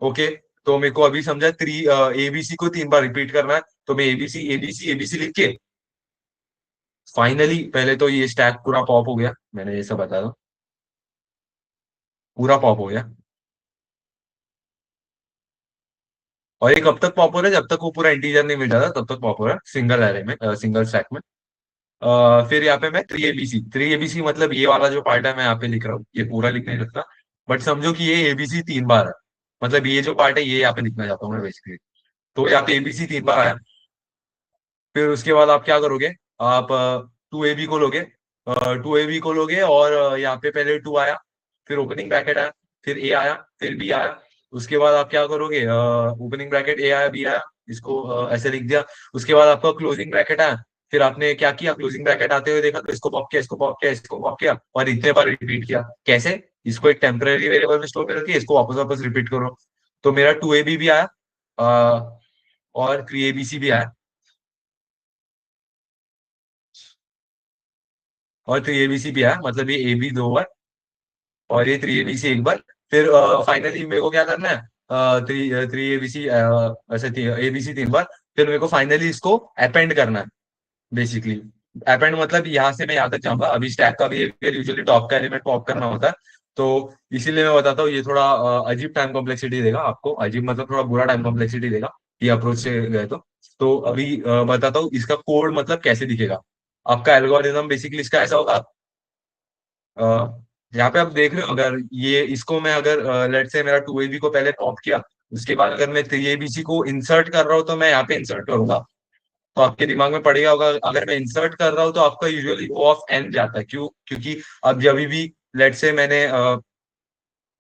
ओके, तो मेरे को अभी समझा एबीसी को 3 बार रिपीट करना है, तो मैं एबीसी एबीसी एबीसी लिख के फाइनली पहले तो ये स्टैक पूरा पॉप हो गया, मैंने ये सब बताया था, पूरा पॉप हो गया। और ये कब तक पॉप हो रहा है, जब तक वो पूरा इंटीजर नहीं मिल जाता तब तक पॉप हो रहा है, सिंगल एरे में, सिंगल स्टैक में। फिर यहाँ पे मैं 3 एबीसी मतलब ये वाला जो पार्ट है मैं यहाँ पे लिख रहा हूँ, ये पूरा लिख नहीं सकता, बट समझो कि ये एबीसी 3 बार है, मतलब ये जो पार्ट है ये यहाँ पे लिखना चाहता हूँ मैं बेसिकली। तो यहाँ पे एबीसी 3 बार आया। फिर उसके बाद आप क्या करोगे, आप 2 AB को लोगे, 2 AB को लोगे, और यहाँ पे पहले 2 आया, फिर ओपनिंग ब्रैकेट आया, फिर ए आया, फिर बी आया। उसके बाद आप क्या करोगे, ओपनिंग ब्रैकेट ए आया, बी आया, इसको ऐसे लिख दिया। उसके बाद आपका क्लोजिंग ब्रैकेट आया, फिर आपने क्या किया, क्लोजिंग ब्रैकेट आते हुए देखा तो इसको पॉप किया, इसको पॉप किया, इसको पॉप किया, और इतने बार रिपीट किया। कैसे, इसको एक टेम्पररी वेरिएबल में स्टोर करके इसको वापस वापस रिपीट करो। तो मेरा 2 AB भी आया, और 3 ABC भी आया, और 3 ABC भी आया, मतलब ये ए बी 2 बार और ये 3 ABC एक बार। फिर फाइनली मेरे को क्या करना है, थ्री थ्री एबीसी ऐसे एबीसी 3 बार। फिर मेरे को फाइनली इसको अपेंड करना है बेसिकली। अपेंड मतलब यहाँ से मैं यहाँ तक जाऊंगा, अभी स्टैक का बिहेवियर यूजुअली टॉप का एलिमेंट पॉप करना होता है, तो इसीलिए मैं बताता हूँ, ये थोड़ा अजीब टाइम कॉम्प्लेक्सिटी देगा आपको, अजीब मतलब थोड़ा बुरा टाइम कॉम्प्लेक्सिटी देगा ये अप्रोच से गए तो अभी बताता हूँ इसका कोड मतलब कैसे दिखेगा। आपका एल्गोरिदम बेसिकली इसका ऐसा होगा, अ, यहाँ पे आप देख रहे हो, अगर ये इसको मैं अगर लेट से मेरा 2 AB को पहले पॉप किया, उसके बाद अगर मैं 3 ABC को इंसर्ट कर रहा हूँ तो मैं यहाँ पे इंसर्ट करूंगा, तो आपके दिमाग में पड़ेगा होगा, अगर मैं इंसर्ट कर रहा हूँ तो आपका यूजुअली O ऑफ N जाता है, क्यों, क्योंकि अब जब भी लेट से मैंने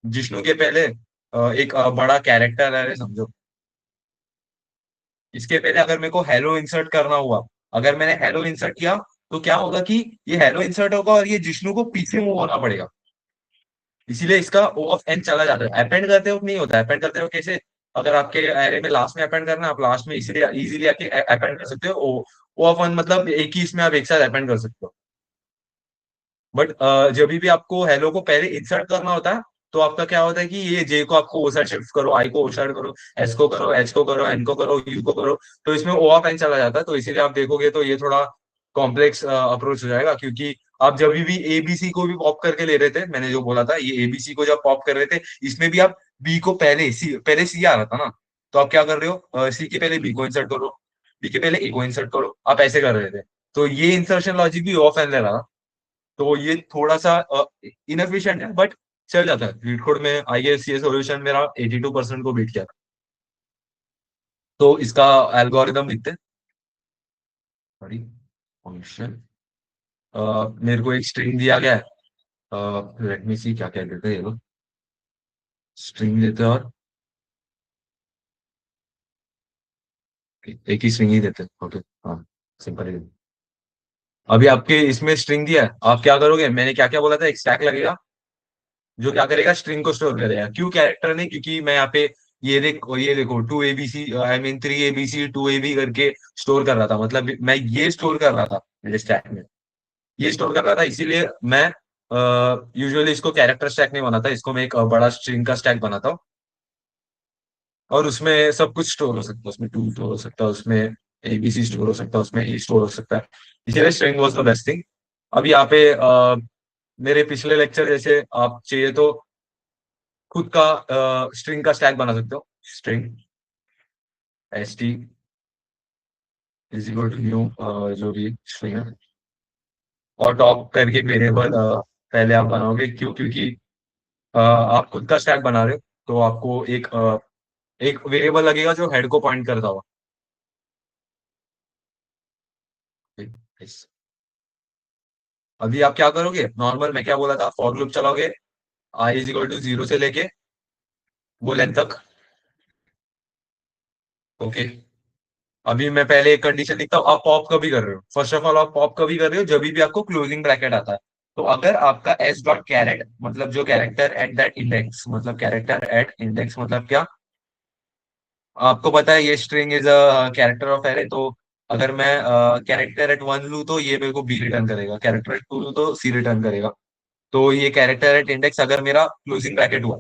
जिष्णु के पहले एक बड़ा कैरेक्टर है समझो, इसके पहले अगर मेरे को हेलो इंसर्ट करना हुआ, अगर मैंने हेलो इंसर्ट किया तो क्या होगा कि ये हेलो इंसर्ट होगा और ये जिष्णु को पीछे मूव होना पड़ेगा, इसीलिए इसका O ऑफ N चला जाता है। अपेंड करते वक्त नहीं होता, अपेंड करते वक्त कैसे, अगर आपके एरे में लास्ट में अपेंड करना है, आप लास्ट में इसीलिए इजीली आके अपेंड कर सकते हो, O ऑफ N मतलब एक ही इसमें आप एक साथ अपेंड कर सकते हो। बट जब भी आपको हेलो को पहले इंसर्ट करना होता है, तो आपका क्या होता है कि ये जे को आपको ओ साइड शिफ्ट करो, आई को ओ साइड करो, एस को करो, एच को करो, एन को करो, यू को करो, तो इसमें ओ ऑफ एन चला जाता है, तो इसीलिए आप देखोगे तो ये थोड़ा कॉम्प्लेक्स अप्रोच हो जाएगा, क्योंकि आप जब भी एबीसी को भी पॉप करके ले रहे थे, मैंने जो बोला था ये एबीसी को जब पॉप कर रहे थे, इसमें भी आप बी को पहले सी आ रहा था ना, तो आप क्या कर रहे हो, सी के पहले बी को इंसर्ट करो, बी के पहले ए को इंसर्ट करो, आप ऐसे कर रहे थे, तो ये इंसर्शन लॉजिक भी ऑफ एन ले रहा था, तो ये थोड़ा सा इनएफिशिएंट है, बट चल जाता है। लीड कोड में आई गेस ये सॉल्यूशन मेरा 82% को बीट किया था। तो इसका एल्गोरिदम लिखते हैं, सॉरी, फंक्शन, मेरे को एक स्ट्रिंग दिया गया है, लेट मी सी क्या क्या देते हैं ये लोग, स्ट्रिंग देते हैं, और एक ही स्ट्रिंग ही देते हैं, ओके, हाँ, सिंपल है। अभी आपके इसमें स्ट्रिंग दिया है, आप क्या करोगे, मैंने क्या क्या बोला था, एक स्टैक लगेगा जो क्या करेगा, स्ट्रिंग को स्टोर करेगा, क्यों कैरेक्टर नहीं, क्योंकि मैं यहाँ पे ये देखो 2 ABC, I mean 3 ABC 2 AB करके स्टोर कर रहा था, मतलब मैं ये स्टोर कर रहा था मेरे स्टैक में, ये स्टोर कर रहा था, इसीलिए मैं यूजुअली इसको कैरेक्टर स्टैक नहीं बनाता, इसको मैं एक बड़ा स्ट्रिंग का स्टैक बनाता हूँ, और उसमें सब कुछ स्टोर हो सकता है, उसमें टू स्टोर हो सकता है, उसमें ABC स्टोर हो सकता है, उसमें ए स्टोर हो सकता है, इसीलिए string was the best thing. अब यहाँ पे मेरे पिछले लेक्चर जैसे आप चाहिए तो खुद का स्ट्रिंग का स्टैक बना सकते हो, string st is equal to new जो भी स्ट्रिंग है, और टॉप करके वेरिएबल पहले आप बनाओगे, क्यों, क्योंकि आप खुद का स्टैक बना रहे हो, तो आपको एक वेरिएबल लगेगा जो हेड को पॉइंट करता होगा। Yes. अभी आप क्या करोगे, नॉर्मल मैं क्या बोला था, फॉर लूप चलाओगे, i इज इक्वल टू 0 से लेके वो लेंथ तक, ओके। अभी मैं पहले एक कंडीशन लिखता हूँ, आप पॉप कभी कर रहे हो, फर्स्ट ऑफ ऑल आप पॉप कभी कर रहे हो, जब भी आपको क्लोजिंग ब्रैकेट आता है, तो अगर आपका एस डॉट कैरेट मतलब जो कैरेक्टर एट दैट इंडेक्स, मतलब कैरेक्टर एट इंडेक्स मतलब क्या, आपको पता है ये string is a character of array, तो अगर मैं कैरेक्टर एट 1 लूँ तो ये मेरे को बी रिटर्न करेगा, कैरेक्टर एट 2 लूँ तो सी रिटर्न करेगा, तो ये कैरेक्टर एट इंडेक्स अगर मेरा क्लोजिंग ब्रैकेट हुआ,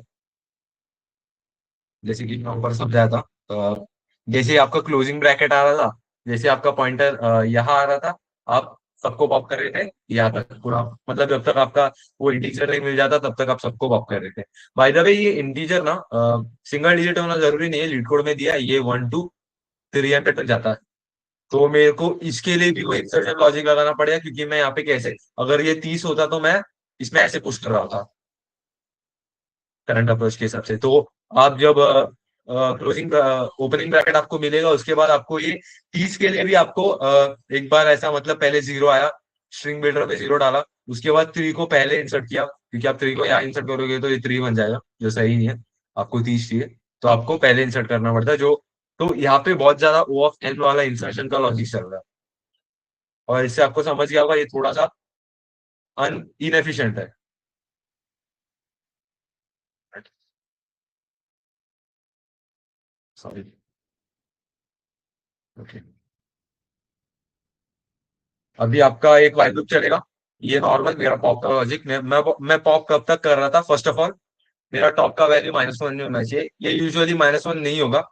जैसे कि मैं ऊपर समझाया था, जैसे आपका क्लोजिंग ब्रैकेट आ रहा था, जैसे आपका पॉइंटर यहाँ आ रहा था, आप सबको पॉप कर रहे थे यहाँ तक पूरा, मतलब जब तक आपका वो इंटीजर नहीं मिल जाता तब तक आप सबको पॉप कर रहे थे। बाय द वे ये इंटीजर ना सिंगल डिजिट होना जरूरी नहीं है, लीड कोड में दिया है ये 1 to 300 तक जाता है। तो मेरे को इसके लिए भी कोई इंसर्शन लॉजिक लगाना पड़ेगा, क्योंकि मैं यहाँ पे कैसे, अगर ये 30 होता तो मैं इसमें ऐसे पुश कर रहा था करंट अप्रोच के हिसाब से। तो आप जब क्लोजिंग ओपनिंग ब्रैकेट आपको मिलेगा, उसके बाद आपको ये 30 के लिए भी आपको एक बार ऐसा, मतलब पहले 0 आया, स्ट्रिंग बिल्डर पे 0 डाला, उसके बाद 3 को पहले इंसर्ट किया, क्योंकि आप 3 को यहाँ इंसर्ट करोगे तो ये 3 बन जाएगा, जो सही नहीं है, आपको 30 चाहिए, तो आपको पहले इंसर्ट करना पड़ता है जो। तो यहाँ पे बहुत ज्यादा ओ ऑफ एन वाला इंसर्शन का लॉजिक चल रहा है, और इससे आपको समझ गया होगा ये थोड़ा सा इनएफिशिएंट है। सॉरी। ओके, अभी आपका एक वाइल लूप चलेगा, ये नॉर्मल मेरा पॉप का लॉजिक, मैं पॉप कब तक कर रहा था, फर्स्ट ऑफ ऑल मेरा टॉप का वैल्यू -1 में होना चाहिए, ये यूजुअली -1 नहीं होगा,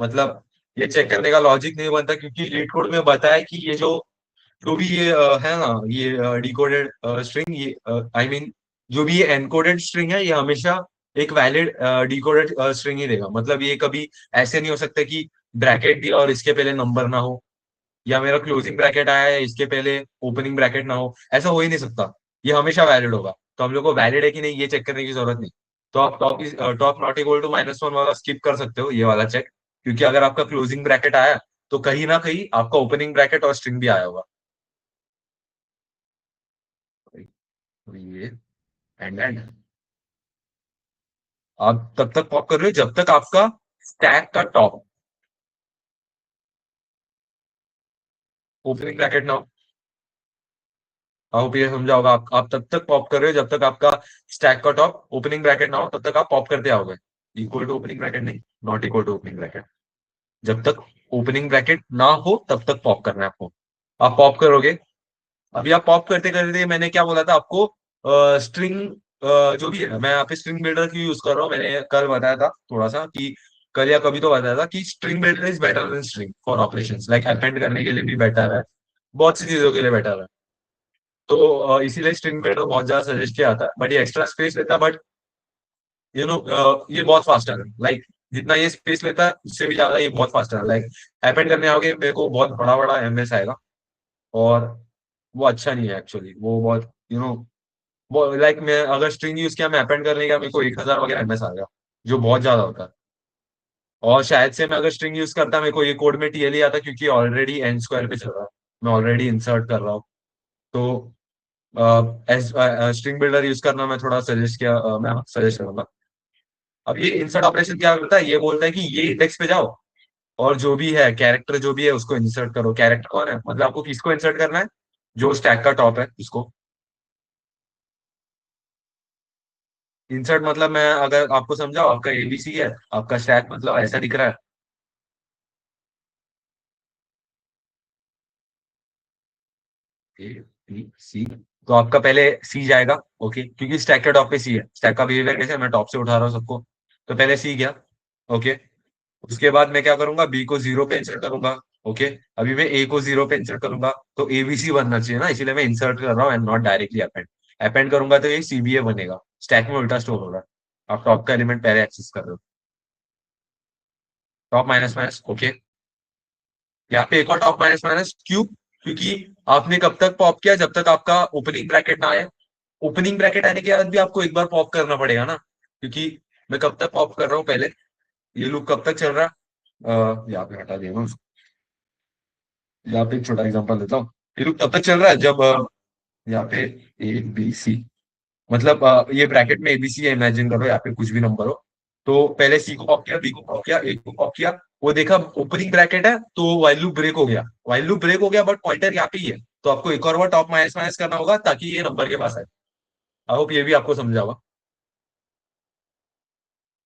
मतलब ये चेक करने का लॉजिक नहीं बनता, क्योंकि लीड कोड में बताया कि ये जो भी ये है ना, ये डिकोडेड स्ट्रिंग, ये आई मीन जो भी ये एनकोडेड स्ट्रिंग है, ये हमेशा एक वैलिड डिकोडेड स्ट्रिंग ही देगा, मतलब ये कभी ऐसे नहीं हो सकता कि ब्रैकेट दिया और इसके पहले नंबर ना हो, या मेरा क्लोजिंग ब्रैकेट आया है इसके पहले ओपनिंग ब्रैकेट ना हो, ऐसा हो ही नहीं सकता, ये हमेशा वैलिड होगा। तो हम लोग को वैलिड है कि नहीं ये चेक करने की जरूरत नहीं। तो आप टॉप नॉट इक्वल टू -1 वाला स्किप कर सकते हो, ये वाला चेक, क्योंकि अगर आपका क्लोजिंग ब्रैकेट आया तो कहीं ना कहीं आपका ओपनिंग ब्रैकेट और स्ट्रिंग भी आया होगा। तो ये एंड आप तब तक पॉप कर रहे हो जब तक आपका स्टैक का टॉप ओपनिंग ब्रैकेट ना हो। आप ये समझा होगा, आप तब तक पॉप कर रहे हो जब तक आपका स्टैक का टॉप ओपनिंग ब्रैकेट ना हो, तब तक आप पॉप करते आओगे। इक्वल टू ओपनिंग ब्रैकेट नहीं, not equal to opening bracket, जब तक ओपनिंग ब्रैकेट ना हो तब तक पॉप करना है आपको। आप पॉप करोगे, अभी आप पॉप करते करते, मैंने क्या बोला था आपको, स्ट्रिंग जो भी है, मैं यहाँ पे स्ट्रिंग बिल्डर क्यों यूज कर रहा हूँ, मैंने कल बताया था थोड़ा सा कि कल या कभी तो बताया था कि string builder is better than string for operations, like append करने के लिए भी बेटर है, बहुत सी चीजों के लिए बेटर है। तो इसीलिए स्ट्रिंग बिल्डर बहुत ज्यादा सजेस्ट किया जाता है, बट ये एक्स्ट्रा स्पेस लेता है, बट ये बहुत फास्ट है, लाइक जितना ये स्पेस लेता है उससे भी ज्यादा ये बहुत फास्ट है, लाइक अपेंड करने आओगे मेरे को बहुत बड़ा बड़ा एमएस आएगा, और वो अच्छा नहीं है एक्चुअली, वो बहुत वो लाइक मैं अगर स्ट्रिंग यूज किया, मैं अपेंड करने का मेरे को 1000 वगैरह एमएस आ गया, जो बहुत ज्यादा होता है। और शायद से मैं अगर स्ट्रिंग यूज करता मेरे को ये कोड में टीएल ही आता, क्योंकि ऑलरेडी एन स्क्वायर पे चल रहा है, मैं ऑलरेडी इंसर्ट कर रहा हूँ। तो स्ट्रिंग बिल्डर यूज करना मैं थोड़ा सजेस्ट किया, मैं सजेस्ट करूंगा। अब ये इंसर्ट ऑपरेशन क्या करता है, ये बोलता है कि ये इंडेक्स पे जाओ और जो भी है कैरेक्टर जो भी है उसको इंसर्ट करो। कैरेक्टर कौन है, मतलब आपको किसको इंसर्ट करना है, जो स्टैक का टॉप है उसको इंसर्ट, मतलब मैं अगर आपको समझाओ, आपका एबीसी है, आपका स्टैक मतलब ऐसा दिख रहा है, ए बी सी, तो आपका पहले सी जाएगा, ओके, क्योंकि स्टैक के टॉप पे सी है, स्टैक का बिहेवियर कैसे है, मैं टॉप से उठा रहा हूँ सबको, तो पहले सी गया, ओके। उसके बाद मैं क्या करूंगा, बी को 0 पे इंसर्ट करूंगा, ओके। अभी मैं ए को 0 पे इंसर्ट करूंगा, तो एबीसी बनना चाहिए ना, इसीलिए मैं इंसर्ट कर रहा हूँ and not directly append. Append करूंगा तो ये सीबीए बनेगा, स्टैक में उल्टा स्टोर होगा, आप टॉप का एलिमेंट पहले एक्सेस कर रहे हो, टॉप माइनस माइनस, ओके। यहाँ पे एक और टॉप माइनस माइनस क्यों, क्योंकि आपने कब तक पॉप किया, जब तक आपका ओपनिंग ब्रैकेट ना आए। ओपनिंग ब्रैकेट आने के बाद भी आपको एक बार पॉप करना पड़ेगा ना, क्योंकि मैं कब तक पॉप कर रहा हूँ पहले, ये लूप कब तक चल रहा है, यहाँ पे हटा देगा, यहाँ पे एक छोटा एग्जांपल देता हूँ। ये लूप तब तक चल रहा है जब यहाँ पे ए बी सी, मतलब ये ब्रैकेट में एबीसी है, इमेजिन करो यहाँ पे कुछ भी नंबर हो, तो पहले सी को पॉप किया, बी को पॉप किया, ए को पॉप किया, वो देखा ओपनिंग ब्रैकेट है, तो वाइल लूप ब्रेक हो गया, वाइल लूप ब्रेक हो गया, बट पॉइंटर यहाँ पे ही है, तो आपको एक और बार टॉप माइनस माइनस करना होगा ताकि ये नंबर के पास आए। आई होप ये भी आपको समझा होगा,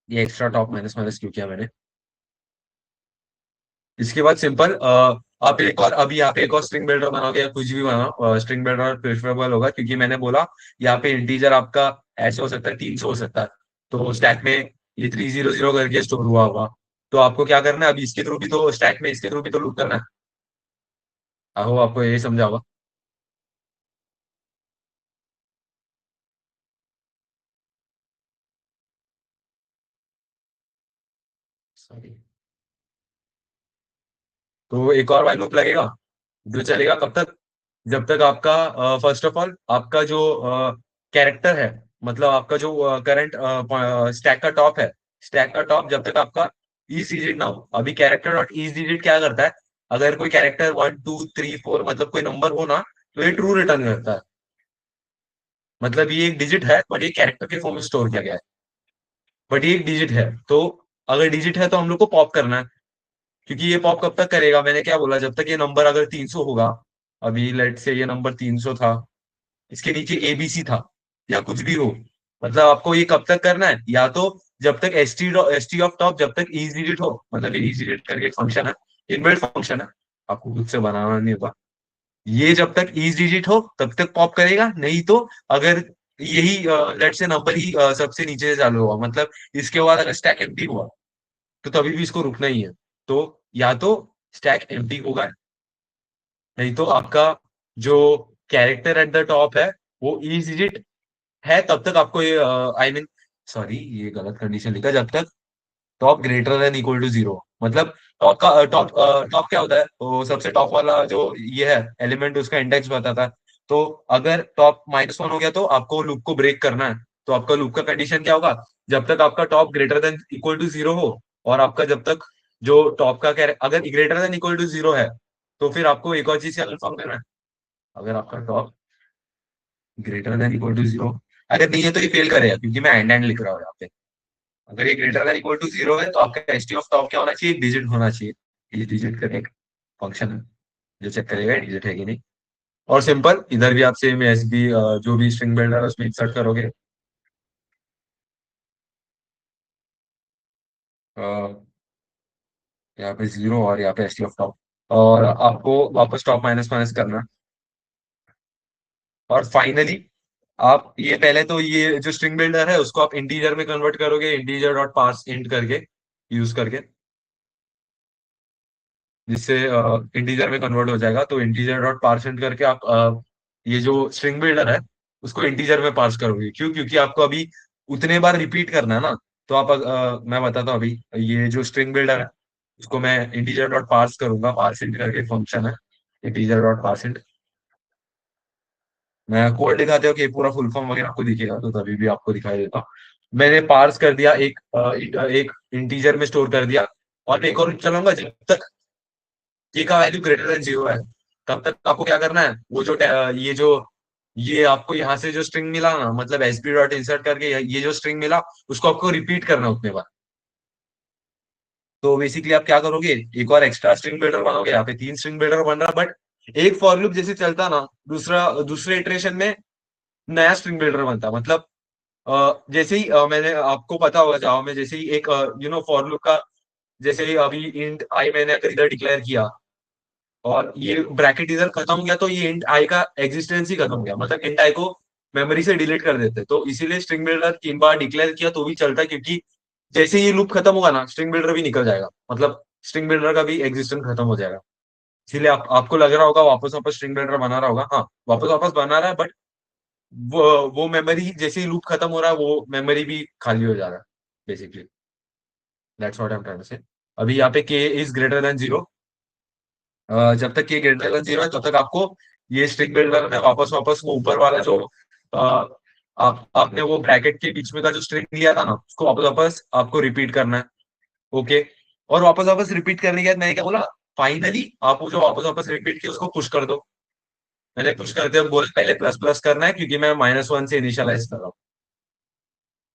ये एक्स्ट्रा टॉप माइनस माइनस क्यों किया मैंने। इसके बाद सिंपल आप एक और, अभी यहाँ पे एक और स्ट्रिंग बिल्डर बनाओगे या कुछ भी बनाओ, स्ट्रिंग बिल्डर प्रेफरेबल होगा, क्योंकि मैंने बोला यहाँ पे इंटीजर आपका ऐसे हो सकता है, 300 हो सकता है, तो स्टैक में ये 300 करके स्टोर हुआ होगा, तो आपको क्या करना है, अभी इसके थ्रू भी तो स्टैक में इसके थ्रू भी तो लूप करना है। आहो आपको ये समझा होगा। सॉरी। तो एक और वाइल लूप लगेगा जो चलेगा कब तक, जब तक आपका फर्स्ट ऑफ ऑल आपका जो कैरेक्टर है, मतलब आपका जो करंट स्टैक का टॉप है, स्टैक का टॉप जब तक आपका ईच डिजिट ना हो। अभी कैरेक्टर डॉट ईच डिजिट क्या करता है, अगर कोई कैरेक्टर 1 2 3 4 मतलब कोई नंबर हो ना, तो ये ट्रू रिटर्न करता है। मतलब ये एक डिजिट है बट ये कैरेक्टर के फॉर्म में स्टोर किया गया है, बट ये एक डिजिट है। तो अगर डिजिट है तो हम लोग को पॉप करना है, क्योंकि ये पॉप कब तक करेगा, मैंने क्या बोला, जब तक ये नंबर अगर 300 होगा। अभी लेट से ये नंबर 300 था, इसके नीचे एबीसी था या कुछ भी हो, मतलब आपको ये कब तक करना है, या तो जब तक एस टी ऑफ टॉप जब तक इज डिजिट हो, मतलब इज डिजिट करके फंक्शन है, इनबिल्ट फंक्शन है, आपको खुद से बनाना नहीं होगा। ये जब तक इज डिजिट हो तब तक पॉप करेगा, नहीं तो अगर यही लेट से नंबर ही सबसे नीचे से चालू हुआ, मतलब इसके बाद अगर स्टैक एम्प्टी हुआ, तो तभी भी इसको रुकना ही है। तो या तो स्टैक एम्प्टी होगा, नहीं तो आपका जो कैरेक्टर एट द टॉप है वो इज डिजिट है, तब तक आपको ये आई मीन सॉरी ये गलत कंडीशन लिखा, जब तक top greater than equal to 0। मतलब टॉप का टॉप टॉप क्या होता है, वो सबसे टॉप वाला जो ये है एलिमेंट, उसका इंडेक्स बताता है। तो अगर टॉप -1 हो गया तो आपको लूप को ब्रेक करना है। तो आपका लूप का कंडीशन क्या होगा, जब तक आपका top greater than equal to 0 हो, और आपका जब तक जो टॉप का अगर ग्रेटर देन इक्वल टू 0 है, तो फिर आपको एक और चीज क्या कंफर्म करना है, अगर आपका top greater than equal to 0, अगर नहीं है तो ये फेल करेगा, क्योंकि मैं एंड एंड लिख रहा हूँ यहाँ पे। अगर ये ग्रेटर देन इक्वल टू 0 है तो आपका एस टी ऑफ टॉप क्या होना चाहिए, एक डिजिट होना चाहिए। ये डिजिट का एक फंक्शन है जो चेक करेगा डिजिट है कि नहीं। और सिंपल इधर भी आप सेम एस बी जो भी स्ट्रिंग बिल्डर है उसमें इंसर्ट करोगे। यहाँ पे 0 और यहाँ पे एस टी ऑफ टॉप, और आपको वापस टॉप माइनस माइनस करना। और फाइनली आप ये पहले तो ये जो स्ट्रिंग बिल्डर है उसको आप इंटीजर में कन्वर्ट करोगे, इंटीजर डॉट पार्स इंट करके यूज करके, जिससे इंटीजर में कन्वर्ट हो जाएगा। तो इंटीजर डॉट पार्स इंट करके आप ये जो स्ट्रिंग बिल्डर है उसको इंटीजर में पार्स करोगे। क्यों, क्योंकि आपको अभी उतने बार रिपीट करना है ना। तो आप मैं बताता हूँ, अभी ये जो स्ट्रिंग बिल्डर है उसको मैं इंटीजर डॉट पार्स करूंगा, पार्स इंट करके फंक्शन है इंटीजर डॉट पार्स इंट। मैं कोड दिखाते हो कि पूरा फुल फॉर्म वगैरह आपको दिखेगा, तो तभी भी आपको दिखाई देता हूँ। मैंने पार्स कर दिया, एक इंटीजर में स्टोर कर दिया, और एक और चलाऊंगा जब तक ये का वैल्यू ग्रेटर देन 0 है। तब तक आपको क्या करना है, वो जो ये आपको यहाँ से जो स्ट्रिंग मिला ना, मतलब एस पी डॉट इंसर्ट करके ये जो स्ट्रिंग मिला उसको आपको रिपीट करना है उतने बार। तो बेसिकली आप क्या करोगे, एक और एक्स्ट्रा स्ट्रिंग बिल्डर बनाओगे, यहाँ पे 3 स्ट्रिंग बिल्डर बन रहा, बट एक फॉर लूप जैसे चलता ना, दूसरे इटरेशन में नया स्ट्रिंग बिल्डर बनता। मतलब जैसे ही मैंने आपको पता होगा जावा में, जैसे ही एक फॉर लूप का, जैसे ही अभी इंट आई मैंने अगर इधर डिक्लेयर किया और ये ब्रैकेट इधर खत्म हो गया, तो ये इंट आई का एग्जिस्टेंस ही खत्म हो गया, मतलब इंट आई को मेमोरी से डिलीट कर देते। तो इसीलिए स्ट्रिंग बिल्डर 3 बार डिक्लेयर किया तो भी चलता है, क्योंकि जैसे ये लूप खत्म होगा ना, स्ट्रिंग बिल्डर भी निकल जाएगा, मतलब स्ट्रिंग बिल्डर का भी एग्जिस्टेंस खत्म हो जाएगा। इसीलिए आपको लग रहा होगा वापस वापस स्ट्रिंग बिल्डर बना रहा होगा, हाँ वापस वापस बना रहा है, बट वो मेमोरी जैसे ही लूप खत्म हो रहा है वो मेमोरी भी खाली हो जा रहा है basically. That's what I am trying to say. अभी यहाँ पे के इज ग्रेटर देन 0, जब तक ये ग्रेटर देन 0 है तब तक आपको ये स्ट्रिंग बिल्डर में वापस वापस वो ऊपर वाला जो आपने वो ब्रैकेट के बीच में का जो स्ट्रिंग लिया था ना, उसको वापस वापस आपको रिपीट करना है। ओके, और वापस वापस रिपीट करने के बाद मैंने क्या बोला, फाइनली आप वो जो वापस वापस रिपीट किया उसको पुश कर दो। मैंने पुश करते हुए बोला पहले प्लस प्लस करना है, क्योंकि मैं -1 से इनिशियलाइज कर रहा हूँ।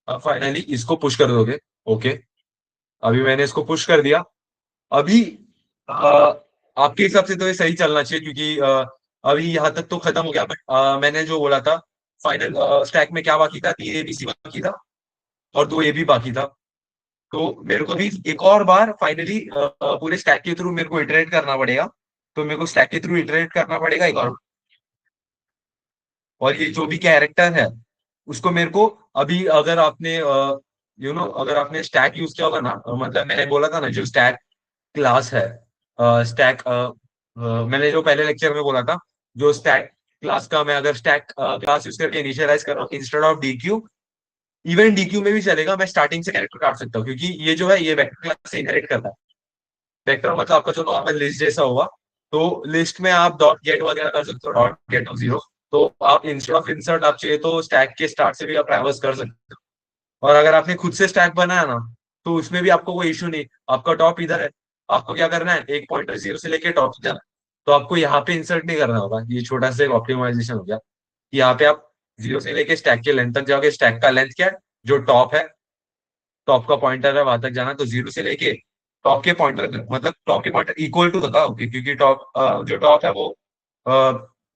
अब फाइनली इसको पुश कर दोगे। ओके, अभी मैंने इसको पुश कर दिया। अभी आपके हिसाब से तो ये सही चलना चाहिए, क्योंकि अभी यहाँ तक तो खत्म हो गया, बट मैंने जो बोला था फाइनल स्टैक में क्या बाकी था, 3 ABC बाकी था और 2 AB बाकी था। तो मेरे को भी एक और बार फाइनली पूरे स्टैक के थ्रू मेरे को इटरेट करना पड़ेगा। तो मेरे को स्टैक के थ्रू इटरेट करना पड़ेगा एक और ये जो भी कैरेक्टर है उसको मेरे को अभी, अगर आपने अगर आपने स्टैक यूज किया होगा ना, मतलब मैंने बोला था ना जो स्टैक क्लास है, स्टैक मैंने जो पहले लेक्चर में बोला था, जो स्टैक क्लास का मैं अगर स्टैक क्लास यूज करके इनिशियलाइज कर रहा हूँ instead of DQ, even DQ में भी चलेगा, मैं स्टार्टिंग से कैरेक्टर काट सकता हूँ, क्योंकि ये जो है ये वेक्टर क्लास से इनहेरिट करता है। वेक्टर मतलब आपका जो नॉर्मल लिस्ट जैसा होगा, तो लिस्ट में आप डॉट गेट वगैरह कर सकते हो, डॉट गेट ऑफ जीरो। तो आप इंस्टेड ऑफ इंसर्ट आप चाहिए तो स्टैक के स्टार्ट से भी आप ट्रैवर्स कर सकते हो। और अगर आपने खुद से स्टैक बनाया ना, तो उसमें भी आपको कोई इश्यू नहीं। आपका टॉप इधर है, आपको क्या करना है, एक पॉइंटर जीरो से लेके टॉप जाना है। तो आपको यहाँ पे इंसर्ट नहीं करना होगा। ये छोटा सा एक ऑप्टिमाइजेशन हो गया कि यहाँ पे आप जीरो से लेके स्टैक के लेंथ तक जाओगे। स्टैक का लेंथ क्या है, जो टॉप है, टॉप का पॉइंटर है, वहां तक जाना। तो जीरो से लेके टॉप के पॉइंटर तक, मतलब टॉप के पॉइंटर इक्वल टू होगा, क्योंकि टॉप जो टॉप है वो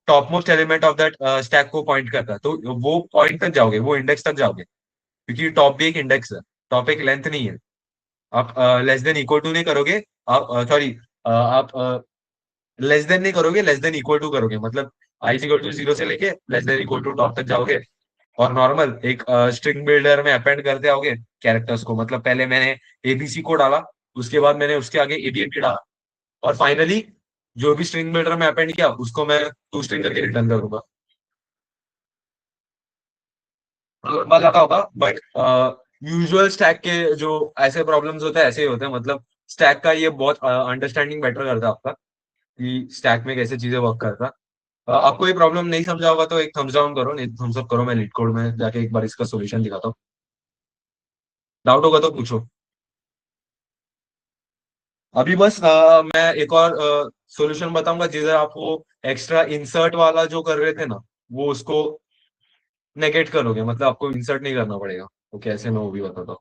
top most element of that stack को पॉइंट करता है। तो वो पॉइंट तक जाओगे, वो इंडेक्स तक जाओगे, क्योंकि टॉप भी एक इंडेक्स है, टॉप एक लेंथ नहीं है। आप लेस देन इक्वल टू नहीं करोगे, आप सॉरी आप लेस देन नहीं करोगे, लेस देन इक्वल टू करोगे। मतलब आई इक्वल टू जीरो से लेके less than equal to top तक जाओगे। और नॉर्मल एक स्ट्रिंग बिल्डर में अपेंड करते आओगे कैरेक्टर्स को। मतलब पहले मैंने एबीसी को डाला, उसके बाद मैंने उसके आगे एबीएमपी डाला, और फाइनली जो भी स्ट्रिंग बिल्डर में अपेंड किया उसको मैं टू स्ट्रिंग करके रिटर्न करूंगा। मजा आता होगा, बट यूजुअल स्टैक के जो ऐसे प्रॉब्लम्स होते हैं ऐसे ही होते हैं। मतलब स्टैक का ये बहुत अंडरस्टैंडिंग बेटर करता है आपका, कि स्टैक में कैसे चीजें वर्क करता है। आपको ये प्रॉब्लम नहीं समझा होगा तो एक थम्स डाउन करो, नहीं थम्स अप करो। मैं लीड कोड में जाके एक बार इसका सॉल्यूशन दिखाता हूँ। डाउट होगा तो पूछो। अभी बस मैं एक और सॉल्यूशन बताऊंगा जिसे आप वो एक्स्ट्रा इंसर्ट वाला जो कर रहे थे ना, वो उसको नेगेट करोगे। मतलब आपको इंसर्ट नहीं करना पड़ेगा। तो कैसे, मैं वो भी बताता हूँ।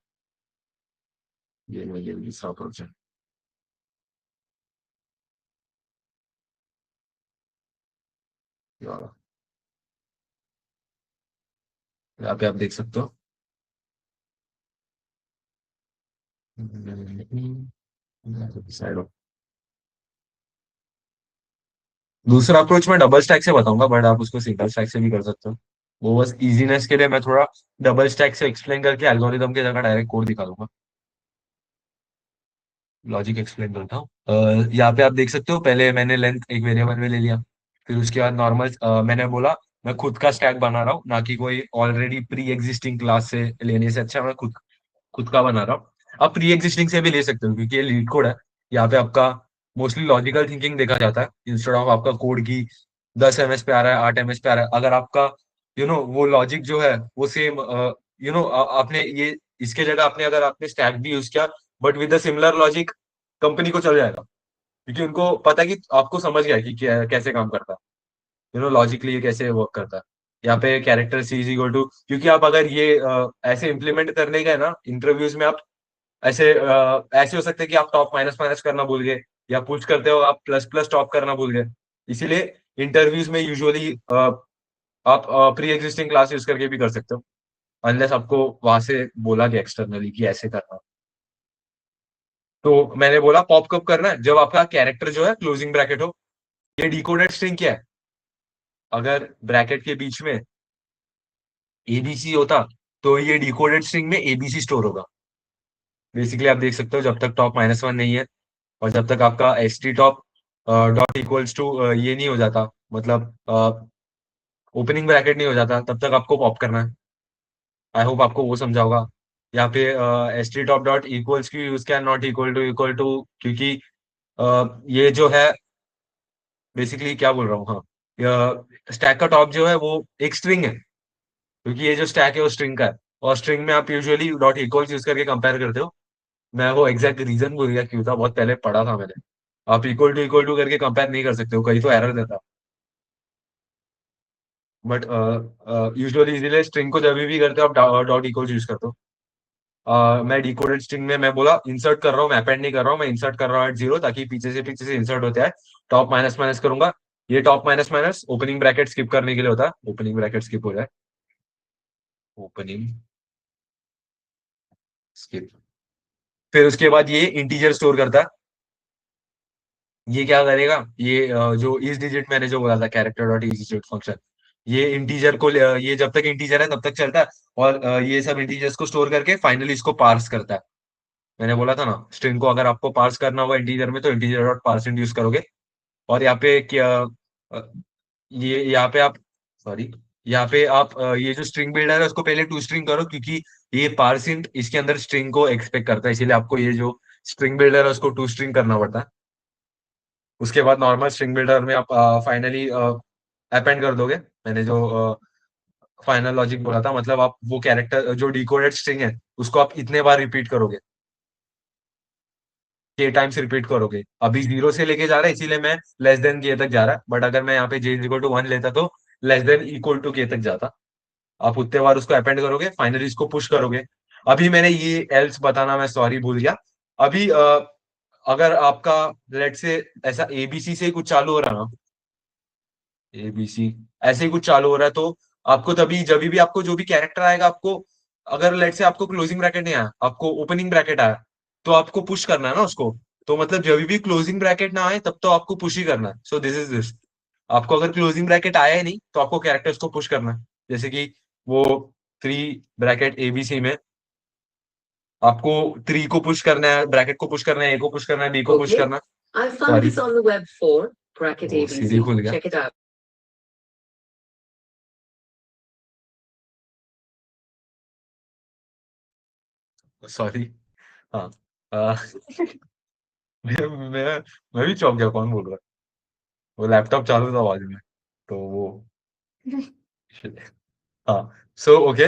ये दूसरा अप्रोच है। ये वाला। यहाँ पे आप देख सकते हो। साइड हो। दूसरा अप्रोच मैं डबल स्टैक से बताऊंगा, बट आप उसको सिंगल स्टैक से भी कर सकते हो। वो बस इजीनेस के लिए मैं थोड़ा डबल स्टैक से एक्सप्लेन करके एल्गोरिदम की जगह डायरेक्ट कोड दिखा दूंगा। लॉजिक एक्सप्लेन करता हूँ। यहाँ पे आप देख सकते हो, पहले मैंने लेंथ एक वेरिएबल में ले लिया। फिर उसके बाद नॉर्मल मैंने बोला मैं खुद का स्टैक बना रहा हूँ, ना कि कोई ऑलरेडी प्री एग्जिस्टिंग क्लास से लेने से अच्छा मैं खुद खुद का बना रहा हूँ। आप प्री एग्जिस्टिंग से भी ले सकते हो, क्योंकि ये लीड कोड है। यहाँ पे आपका मोस्टली लॉजिकल थिंकिंग देखा जाता है, इंस्टेड ऑफ आपका कोड की 10 ms पे आ रहा है, 8 ms पे आ रहा है। अगर आपका वो लॉजिक जो है वो सेम, आपने ये इसके जगह आपने अगर आपने स्टैक भी यूज किया, but with the similar logic, company को चल जाएगा, क्योंकि उनको पता है कि आपको समझ गया कि कैसे काम करता है, लॉजिकली ये कैसे वर्क करता है। यहाँ पे character C is equal to, क्योंकि आप अगर ये ऐसे इम्प्लीमेंट करने गए ना इंटरव्यूज में, आप ऐसे हो सकते हैं कि आप टॉप माइनस माइनस करना भूल गए, या पुश करते हो आप प्लस प्लस टॉप करना भूल गए। इसीलिए इंटरव्यूज में यूजुअली आप प्री एग्जिस्टिंग क्लास यूज करके भी कर सकते हो, अनलेस आपको वहां से बोला गया एक्सटर्नली कि ऐसे करना। तो मैंने बोला पॉप कब करना है, जब आपका कैरेक्टर जो है क्लोजिंग ब्रैकेट हो। ये डिकोडेड स्ट्रिंग क्या है, अगर ब्रैकेट के बीच में एबीसी होता, तो ये डिकोडेड स्ट्रिंग में एबीसी स्टोर होगा। बेसिकली आप देख सकते हो, जब तक टॉप -1 नहीं है, और जब तक आपका S T top dot equals to ये नहीं हो जाता, मतलब ओपनिंग ब्रैकेट नहीं हो जाता, तब तक आपको पॉप करना है। आई होप आपको वो समझा होगा। यहाँ पे S T top dot equals की यूज क्या, नॉट इक्वल टू, क्योंकि ये जो है बेसिकली क्या बोल रहा हूँ, हाँ, स्टैक का टॉप जो है वो एक स्ट्रिंग है, क्योंकि ये जो स्टैक है वो स्ट्रिंग का है। और स्ट्रिंग में आप यूजुअली डॉट इक्वल्स यूज करके कंपेयर करते हो। मैं वो एग्जैक्ट रीजन भूल गया क्यों था, बहुत पहले पढ़ा था मैंने। आप इक्वल टू करके कंपेयर नहीं कर सकते हो, कहीं तो एरर देता। बट यूजुअली इसीलिए स्ट्रिंग को जब भी करते हो आप डॉट इक्वल यूज करते हो। मैं डिकोडेड स्ट्रिंग में मैं बोला इंसर्ट कर रहा हूँ, मैं अपेंड नहीं कर रहा हूँ, मैं इंसर्ट कर रहा हूँ एट जीरो, ताकि पीछे से इंसर्ट होता है। टॉप माइनस माइनस करूंगा, ये top minus minus opening bracket skip करने के लिए होता है, ओपनिंग ब्रैकेट स्किप हो जाए, ओपनिंग स्किप। फिर उसके बाद ये इंटीजर स्टोर करता है। ये क्या करेगा, ये जो इस डिजिट मैंने जो बोला था, कैरेक्टर डॉट इस डिजिट फंक्शन, ये इंटीजर को ये जब तक इंटीजर है तब तक चलता है। और ये सब इंटीजर्स को स्टोर करके फाइनली इसको पार्स करता है। मैंने बोला था ना, स्ट्रिंग को अगर आपको पार्स करना होगा इंटीजर में, तो इंटीजर डॉट पार्स यूज करोगे। और यहाँ पे क्या, अ, ये यहाँ पे आप, सॉरी, यहाँ पे आप ये जो स्ट्रिंग बिल्डर है उसको पहले टू स्ट्रिंग करो, क्योंकि ये पार्सिंट इसके अंदर स्ट्रिंग को एक्सपेक्ट करता है, इसीलिए आपको ये जो स्ट्रिंग बिल्डर है उसको टू स्ट्रिंग करना पड़ता है। उसके बाद नॉर्मल स्ट्रिंग बिल्डर में आप फाइनली अपेंड कर दोगे। मैंने जो फाइनल लॉजिक बोला था, मतलब आप वो कैरेक्टर जो डिकोडेड स्ट्रिंग है उसको आप इतने बार रिपीट करोगे, के टाइम्स रिपीट करोगे। अभी 0 से लेके जा रहा है इसीलिए मैं लेस देन के तक जा रहा है, बट अगर मैं यहाँ पे j इक्वल टू 1 लेता तो लेस देन इक्वल टू के तक जाता। आप उतने बार उसको अपेंड करोगे, फाइनली इसको पुश करोगे। अभी मैंने ये एल्स बताना मैं सॉरी भूल गया। अभी अगर आपका लेट से ऐसा एबीसी से ही कुछ चालू हो रहा है ना, एबीसी ऐसे ही कुछ चालू हो रहा है, तो आपको तभी जब भी आपको जो भी कैरेक्टर आएगा, आपको अगर लेट से आपको क्लोजिंग ब्रैकेट नहीं आया, आपको ओपनिंग ब्रैकेट आया, तो आपको पुश करना है ना उसको। तो मतलब जब भी क्लोजिंग ब्रैकेट ना आए तब तो आपको पुश ही करना है। सो दिस इज दिस। आपको अगर क्लोजिंग ब्रैकेट आया ही नहीं तो आपको कैरेक्टर्स को पुश करना है। जैसे कि वो 3 ब्रैकेट एबीसी में आपको 3 को पुश करना है, ब्रैकेट को पुश करना है, ए को पुश करना है, बी को पुश Okay. करना है। I found Sorry. this on the web for bracket Oh, सीधी खुल ABC. गया। Check it out. सॉरी। हाँ। अ, मैं मैं मैं भी चौंक गया, कौन बोल रहा है। वो लैपटॉप चालू था बाजू में, तो वो हाँ। So okay,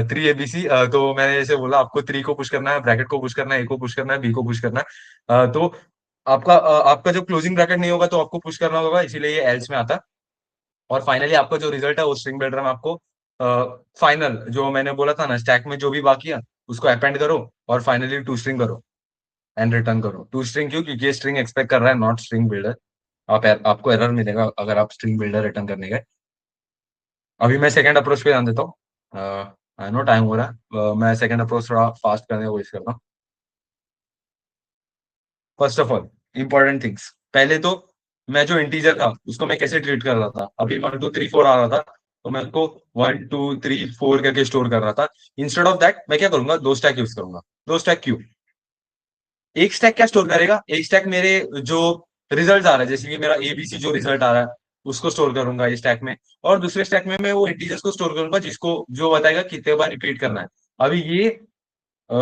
3 ABC. तो मैंने जैसे बोला, आपको 3 को पुश करना है, ब्रैकेट को पुश करना है, ए को पुश करना है, बी को पुश करना है। तो आपका जो क्लोजिंग ब्रैकेट नहीं होगा तो आपको पुश करना होगा, इसीलिए ये एल्स में आता है। और फाइनली आपका जो रिजल्ट है वो स्ट्रिंग बिल्डर में आपको फाइनल जो मैंने बोला था ना, स्टैक में जो भी बाकी है उसको अपेंड करो और फाइनली टू स्ट्रिंग करो एंड रिटर्न करो। टू स्ट्रिंग क्यों? क्योंकि ये स्ट्रिंग एक्सपेक्ट कर रहा है, नॉट स्ट्रिंग बिल्डर। आपको एरर मिलेगा अगर आप स्ट्रिंग बिल्डर रिटर्न करने गए। अभी मैं सेकंड अप्रोच पे ध्यान देता हूँ। आई नो टाइम हो रहा है, मैं सेकंड अप्रोच थोड़ा फास्ट करने की कोशिश करता हूँ। First of all important things, पहले तो मैं जो इंटीजर था उसको मैं कैसे ट्रीट कर रहा था। अभी 1 2 3 4 आ रहा था, तो मैं उसको 1 2 3 4 करके स्टोर कर रहा था। इंस्टेड ऑफ दैट मैं क्या करूंगा, 2 स्टैक यूज करूंगा। 2 स्टैक क्यों? एक स्टैक क्या स्टोर करेगा, एक स्टैक मेरे जो रिजल्ट आ रहा है, जैसे कि मेरा एबीसी जो रिजल्ट आ रहा है उसको स्टोर करूंगा इस स्टैक में, और दूसरे स्टैक में मैं वो इंटीजर्स को स्टोर करूंगा जिसको जो बताएगा कितने बार रिपीट करना है। अभी ये अ,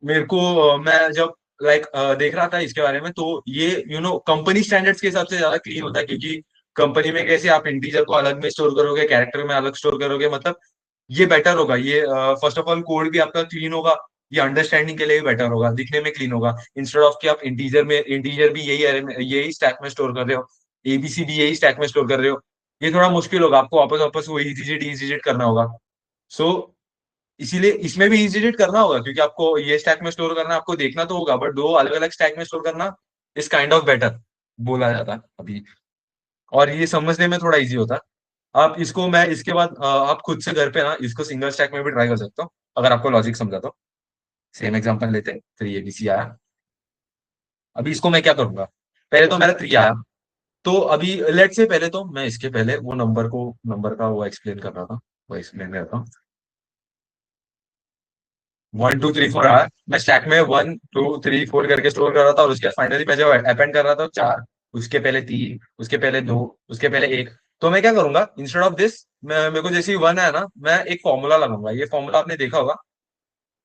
मेरे को मैं जब लाइक देख रहा था इसके बारे में, तो ये कंपनी स्टैंडर्ड्स के हिसाब से ज्यादा क्लीन होता है, क्योंकि कंपनी में कैसे आप इंटीजर को अलग में स्टोर करोगे, कैरेक्टर में अलग स्टोर करोगे, मतलब ये बेटर होगा। ये फर्स्ट ऑफ ऑल कोड भी आपका क्लीन होगा, ये अंडरस्टैंडिंग के लिए भी बेटर होगा, दिखने में क्लीन होगा। इंस्टेड ऑफ कि आप इंटीजर भी यही array में यही स्टैक में स्टोर कर रहे हो, एबीसी भी यही स्टैक में स्टोर कर रहे हो, ये थोड़ा मुश्किल होगा, आपको वापस वापस वो इजीजेट करना होगा। सो इसीलिए इसमें भी इजीजेट करना होगा, क्योंकि आपको ये स्टैक में स्टोर करना आपको देखना तो होगा, बट दो अलग अलग स्टैक में स्टोर करना इस काइंड ऑफ बेटर बोला जाता है अभी, और ये समझने में थोड़ा इजी होता है। आप इसको मैं इसके बाद आप खुद से घर पे ना इसको सिंगल स्टैक में भी ट्राई कर सकते हो, अगर आपको लॉजिक समझा तो। सेम एग्जांपल लेते हैं, 3 एबीसी आया। अभी इसको मैं क्या करूंगा, पहले तो मेरा 3 आया, तो अभी लेट से पहले तो मैं इसके पहले वो नंबर का वो एक्सप्लेन कर रहा था, वो एक्सप्लेन करता हूँ। 1 2 3 4 आया, मैं स्टैक में 1 2 3 4 करके स्टोर कर रहा था, और उसके फाइनली मैं जब अपेंड कर रहा था 4, उसके पहले 3, उसके पहले 2, उसके पहले 1। तो मैं क्या करूंगा, इंस्टेड ऑफ दिस मैं मेरे को जैसे ही 1 है ना, मैं एक फॉर्मूला लगाऊंगा। ये फॉर्मूला आपने देखा होगा,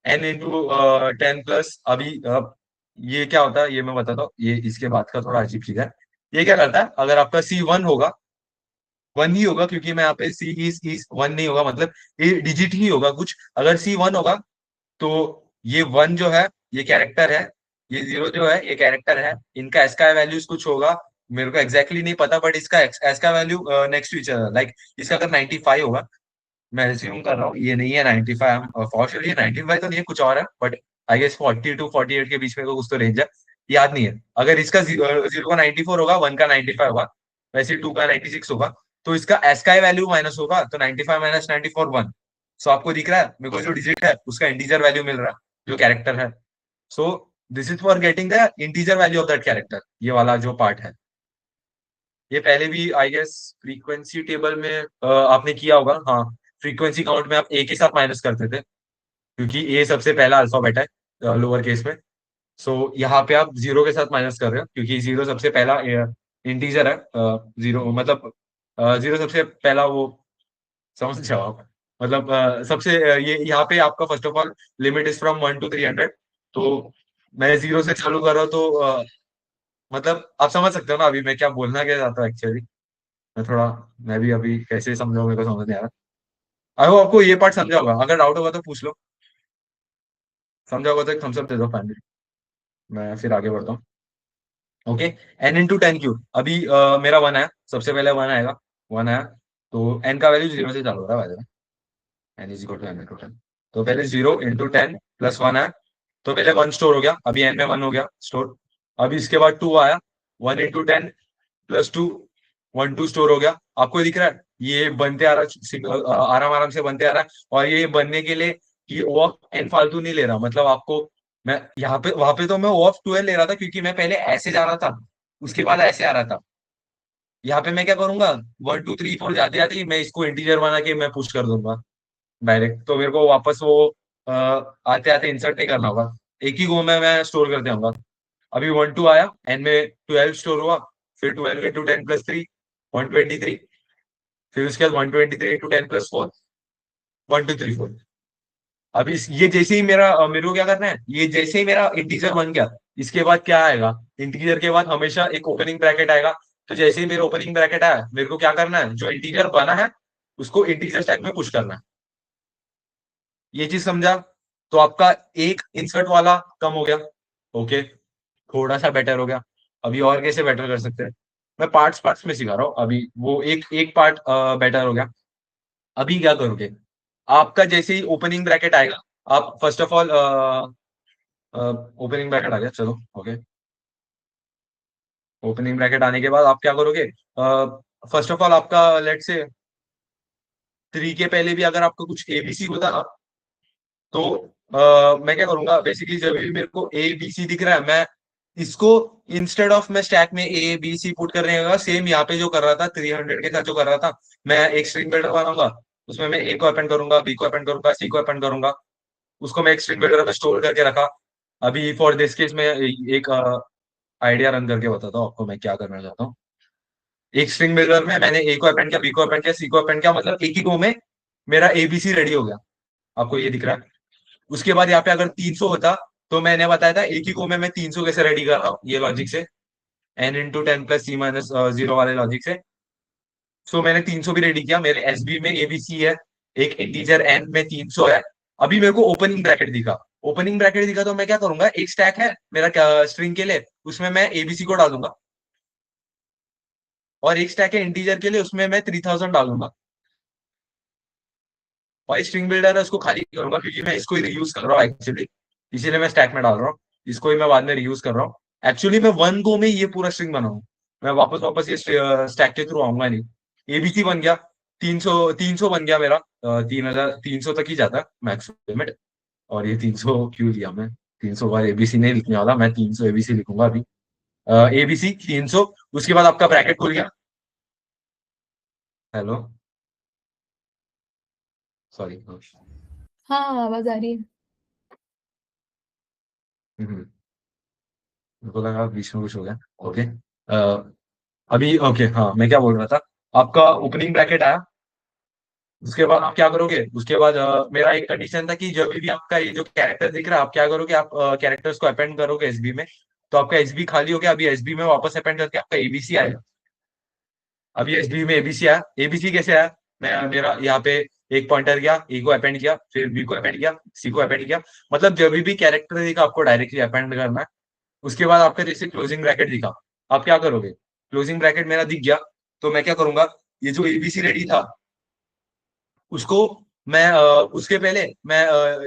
n × 10+। अभी ये क्या होता है ये मैं बताता हूँ, ये इसके बाद का थोड़ा अजीब चीज है। ये क्या करता है, अगर आपका C1 होगा, 1 ही होगा, क्योंकि मैं यहाँ पे C is 1 नहीं होगा, मतलब ये डिजिट ही होगा कुछ। अगर C1 होगा तो ये 1 जो है ये कैरेक्टर है, ये 0 जो है ये कैरेक्टर है, इनका एस का वैल्यूज कुछ होगा, मेरे को एग्जैक्टली नहीं पता, बट इसका एस का value next to each other, like इसका अगर 95 होगा, मैं अज्यूम कर रहा हूँ ये नहीं है 95, फॉर श्योर ये 95 तो नहीं है, कुछ और है, बट आई गेस 40 to 48 के बीच में को कुछ तो रेंज है, याद नहीं है। अगर इसका 0 का 94 होगा, 1 का 95 होगा, वैसे 2 का 96 होगा, तो इसका एस का वैल्यू माइनस होगा, तो 95 - 94 1। सो आपको दिख रहा है मेरे को जो डिजिट है उसका इंटीजर वैल्यू मिल रहा है, जो कैरेक्टर है। सो this is for getting the integer value of that character, ये वाला जो पार्ट है। ये पहले भी आई गेस फ्रीक्वेंसी टेबल में आपने किया होगा, हाँ। फ्रीक्वेंसी काउंट में आप ए के साथ माइनस करते थे, क्योंकि ए सबसे पहला अल्फाबेट है लोअर केस में। सो यहाँ पे आप 0 के साथ माइनस कर रहे हो, क्योंकि 0 सबसे पहला इंटीजर है। 0 मतलब 0 सबसे पहला वो समझ जाओ आप। मतलब सबसे ये यहाँ पे आपका first of all limit is from 1 to 300। तो मैं 0 से चालू कर रहा हूँ, तो मतलब आप समझ सकते हो ना अभी मैं क्या बोलना क्या चाहता हूँ एक्चुअली। मैं थोड़ा, मैं भी अभी कैसे समझाऊं मेरे को समझ नहीं आ रहा। आई होप आपको ये पार्ट समझा होगा, अगर डाउट होगा तो पूछ लो। समझा होगा तो एक थम्स अप दे दो फाइनली, मैं फिर आगे बढ़ता हूँ। Okay, n into 10 cube. अभी मेरा 1 आया, सबसे पहले 1 आएगा। 1 आया तो n का वैल्यू 0 से चालू हो रहा है, n is equal to n into 10। तो पहले 0 into 10 प्लस 1 आया, तो पहले 1 स्टोर हो गया, अभी n में 1 हो गया स्टोर। अभी इसके बाद 2 आया, 1 into 10 प्लस 2, 1 2 स्टोर हो गया। आपको दिख रहा है ये बनते आ रहा, आराम आराम से बनते आ रहा है। और ये बनने के लिए कि ओ ऑफ एन फालतू नहीं ले रहा, मतलब आपको मैं यहाँ पे, वहां पे तो मैं ओ ऑफ 12 ले रहा था क्योंकि मैं पहले ऐसे जा रहा था, उसके बाद ऐसे आ रहा था। यहाँ पे मैं क्या करूंगा, 1 2 3 4 जाते जाते ही मैं इसको इंटीजर बना के मैं पुश कर दूंगा डायरेक्ट। तो मेरे को वापस वो आते आते इंसर्ट नहीं करना होगा, एक ही गो में मैं स्टोर कर दूंगा। अभी 1 2 आया, एन में 12 स्टोर हुआ, फिर 12 into 10 प्लस 3, 123। फिर उसके बाद 123 into 10 प्लस 4, 1 2 3 4। अभी ये जैसे ही मेरा मेरे को क्या करना है, ये जैसे ही मेरा इंटीजर बन गया, इसके बाद क्या आएगा, इंटीजर के बाद हमेशा एक ओपनिंग ब्रैकेट आएगा। तो जैसे ही मेरा ओपनिंग ब्रैकेट आया, मेरे को क्या करना है, जो इंटीजर बना है उसको इंटीजर स्टैक में पुश करना है। ये चीज समझा? तो आपका एक इंसर्ट वाला कम हो गया। ओके, थोड़ा सा बेटर हो गया। अभी और कैसे बेटर कर सकते हैं, मैं पार्ट्स पार्ट्स में सिखा रहा हूँ। अभी वो एक एक पार्ट बेटर हो गया। अभी क्या करोगे, आपका जैसे ही ओपनिंग ब्रैकेट आएगा, आप first of all opening bracket आ गया, चलो ओके। ओपनिंग ब्रैकेट आने के बाद आप क्या करोगे, फर्स्ट ऑफ ऑल आपका लेट से 3 के पहले भी अगर आपको कुछ एबीसी होता ना, तो मैं क्या करूंगा, बेसिकली जब भी मेरे को ए बी सी दिख रहा है, मैं इसको इंस्टेड ऑफ मैं स्टैक में ए बी सी पुट करने का सेम यहाँ पे जो कर रहा था 300 के साथ जो कर रहा था, मैं एक स्ट्रिंग बिल्डर बनाऊंगा। उसमें मैं ए को अपेंड करूंगा, बी को अपेंड करूंगा, सी को अपेंड करूंगा। उसको मैं एक स्ट्रिंग बिल्डर में स्टोर करके रखा। अभी फॉर दिस केस में एक आइडिया रन करके बताता हूँ आपको मैं क्या करना चाहता हूँ। एक स्ट्रिंग बिल्डर में मैंने ए को अपेंड किया, बी को अपेंड किया, सी को अपेंड किया, मतलब एक ही गो में मेरा एबीसी रेडी हो गया। आपको ये दिख रहा है? उसके बाद यहाँ पे अगर 300 होता, तो मैंने बताया था एक ही को में मैं 300 कैसे रेडी कर रहा हूँ, ये लॉजिक से, n into 10 + c - 0 वाले लॉजिक से। सो मैंने 300 भी रेडी किया, मेरे एसबी में एबीसी है, एक इंटीजर एन में 300 है। अभी मेरे को ओपनिंग ब्रैकेट दिखा, ओपनिंग ब्रैकेट दिखा, तो मैं क्या करूंगा, एक स्टैक है मेरा स्ट्रिंग के लिए, उसमें मैं एबीसी को डालूंगा। और एक स्टैक है इंटीजर के लिए, उसमें मैं 3000 डालूंगा। और स्ट्रिंग बिल्डर है उसको खाली करूंगा क्योंकि मैं इसको ही रीयूज कर रहा हूँ एक्चुअली, इसीलिए मैं स्टैक में डाल रहा हूँ। इसको ही मैं बाद में रीयूज कर रहा हूँ। एक्चुअली मैं 1 गो में ये पूरा स्ट्रिंग बनाऊँ, मैं वापस वापस ये स्टैक के थ्रू आऊंगा नहीं। एबीसी बन गया, 300 बन गया मेरा, 3300 तक ही जाता है मैक्स लिमिट। और ये 300 क्यों लिया मैं, 300 बार एबीसी नहीं लिखने वाला मैं, 300 एबीसी लिखूंगा अभी। एबीसी 300, उसके बाद आपका ब्रैकेट खुल गया। Hello, sorry. हाँ हाँ, आवाज आ रही है। मेरे को लगा बीच में कुछ हो गया। ओके, अभी ओके, हाँ मैं क्या बोल रहा था, आपका ओपनिंग ब्रैकेट आया। उसके बाद आप क्या करोगे, उसके बाद मेरा एक कंडीशन था कि जब भी आपका ये जो कैरेक्टर दिख रहा है, आप क्या करोगे, आप कैरेक्टर्स को अपेंड करोगे एसबी में। तो आपका एसबी खाली हो गया, अभी एसबी में वापस अपेंड करके आपका एबीसी आएगा। अभी एसबी में एबीसी आया, एबीसी कैसे आया, मैं मेरा यहाँ पे एक पॉइंटर गया, ए को अपेंड किया, फिर बी को अपेंड किया, सी को अपेंड किया। मतलब जब भी कैरेक्टर दिखा आपको डायरेक्टली अपेंड करना है। उसके बाद आपका जैसे क्लोजिंग ब्रैकेट दिखा, आप क्या करोगे, क्लोजिंग ब्रैकेट मेरा दिख गया, तो मैं क्या करूंगा, ये जो एबीसी रेडी था उसको मैं उसके पहले मैं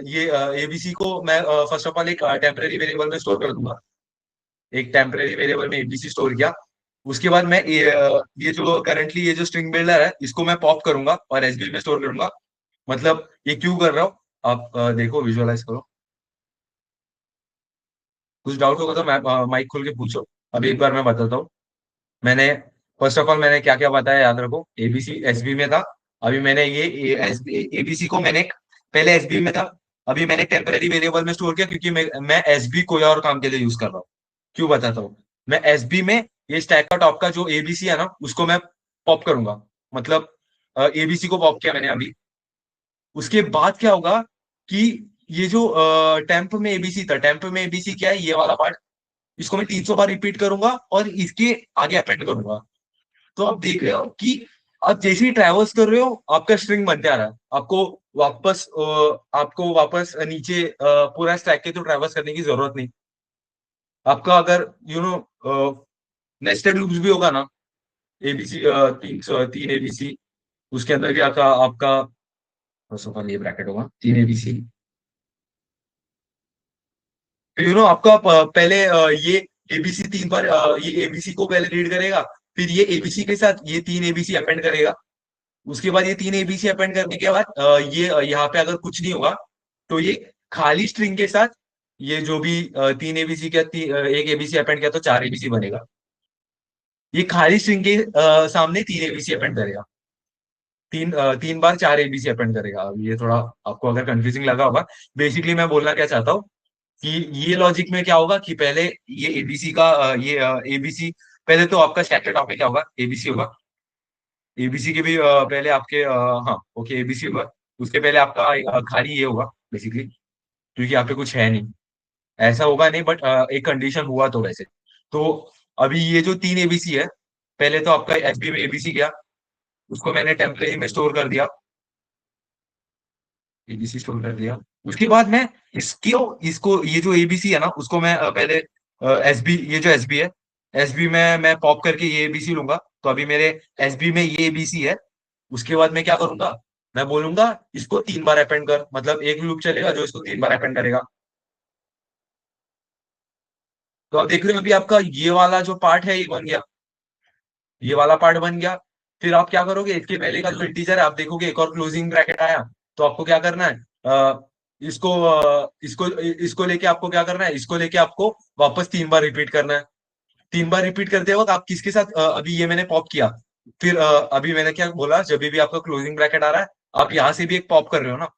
ये एबीसी को मैं फर्स्ट ऑफ ऑल एक टेम्परेरी वेरिएबल में स्टोर कर दूंगा। एक टेम्परेरी वेरिएबल में एबीसी स्टोर किया। उसके बाद मैं ये जो करंटली ये जो स्ट्रिंग बिल्डर है इसको मैं पॉप करूंगा और एसबी में स्टोर करूंगा। मतलब ये क्यों कर रहा हूँ, आप देखो विजुअलाइज करो। कुछ डाउट होगा तो मैं माइक खोल के पूछो, अभी एक बार मैं बताता हूँ। मैंने फर्स्ट ऑफ ऑल मैंने क्या क्या बताया याद रखो, एबीसी एसबी में था। अभी मैंने ये एबीसी को मैंने पहले एसबी में था, अभी मैंने टेम्परेरी वेरिएबल में स्टोर किया क्योंकि मैं एसबी कोई और काम के लिए यूज कर रहा हूँ। क्यों बताता हूँ, मैं एसबी में ये स्टैक का टॉप का जो एबीसी है ना उसको मैं पॉप करूंगा। मतलब एबीसी को पॉप किया मैंने अभी, उसके बाद क्या होगा कि ये जो टेम्प में एबीसी था, टेम्प में एबीसी क्या है, ये वाला पार्ट, इसको मैं 300 बार रिपीट करूंगा और इसके आगे अपेंड करूंगा। तो आप देख रहे हो कि आप जैसे ही ट्रैवर्स कर रहे हो आपका स्ट्रिंग बनते आ रहा है, आपको वापस नीचे पूरा स्टैक के तो ट्रैवर्स करने की जरूरत नहीं। आपका अगर नेस्टेड लूप्स भी होगा ना, एबीसी तीन एबीसी, उसके अंदर क्या था आपका, ये ब्रैकेट होगा 3 एबीसी, आपका पहले ये एबीसी 3 बार ये एबीसी को पहले रीड करेगा, फिर ये एबीसी के साथ ये 3 एबीसी अपेंड करेगा, उसके बाद ये 3 एबीसी अपेंड करने के बाद ये यहाँ पे अगर कुछ नहीं होगा तो ये खाली स्ट्रिंग के साथ ये जो भी 3 एबीसी का एक एबीसी अपेंड किया तो 4 एबीसी बनेगा। ये खाली स्ट्रिंग के सामने 3 एबीसी अपेंड करेगा, 3 बार 4 एबीसी अपेंड करेगा। अब ये थोड़ा आपको अगर कंफ्यूजिंग लगा होगा, बेसिकली मैं बोलना क्या चाहता हूँ कि ये लॉजिक में क्या होगा कि पहले ये एबीसी का ये एबीसी, पहले तो आपका स्टैक टॉप में क्या होगा, एबीसी होगा, एबीसी के भी पहले आपके हाँ ओके एबीसी होगा, उसके पहले आपका खाली ये होगा बेसिकली, क्योंकि यहाँ पे कुछ है नहीं, ऐसा होगा नहीं, बट एक कंडीशन हुआ तो वैसे। तो अभी ये जो 3 एबीसी है, पहले तो आपका एसबी में एबीसी गया, उसको मैंने टेम्पलेट में स्टोर कर दिया, एबीसी स्टोर कर दिया, उसके बाद मैं इसको ये जो एबीसी है ना उसको मैं पहले एसबी, ये जो एसबी है, एसबी में मैं पॉप करके ये एबीसी लूंगा, तो अभी मेरे एसबी में ये एबीसी है। उसके बाद मैं क्या करूंगा, मैं बोलूंगा इसको 3 बार अपेंड कर, मतलब एक लूप चलेगा जो इसको 3 बार अपेंड करेगा। तो आप देख रहे हो अभी आपका ये वाला जो पार्ट है ये बन गया, ये वाला पार्ट बन गया। फिर आप क्या करोगे, इसके पहले का जो इंटीजर है आप देखोगे एक और क्लोजिंग ब्रैकेट आया, तो आपको क्या करना है, इसको लेके आपको क्या करना है, इसको लेके आपको वापस 3 बार रिपीट करना है। 3 बार रिपीट करते वक्त आप किसके साथ अभी ये मैंने पॉप किया, फिर अभी मैंने क्या बोला, जब भी आपका क्लोजिंग ब्रैकेट आ रहा है आप यहाँ से भी एक पॉप कर रहे हो ना,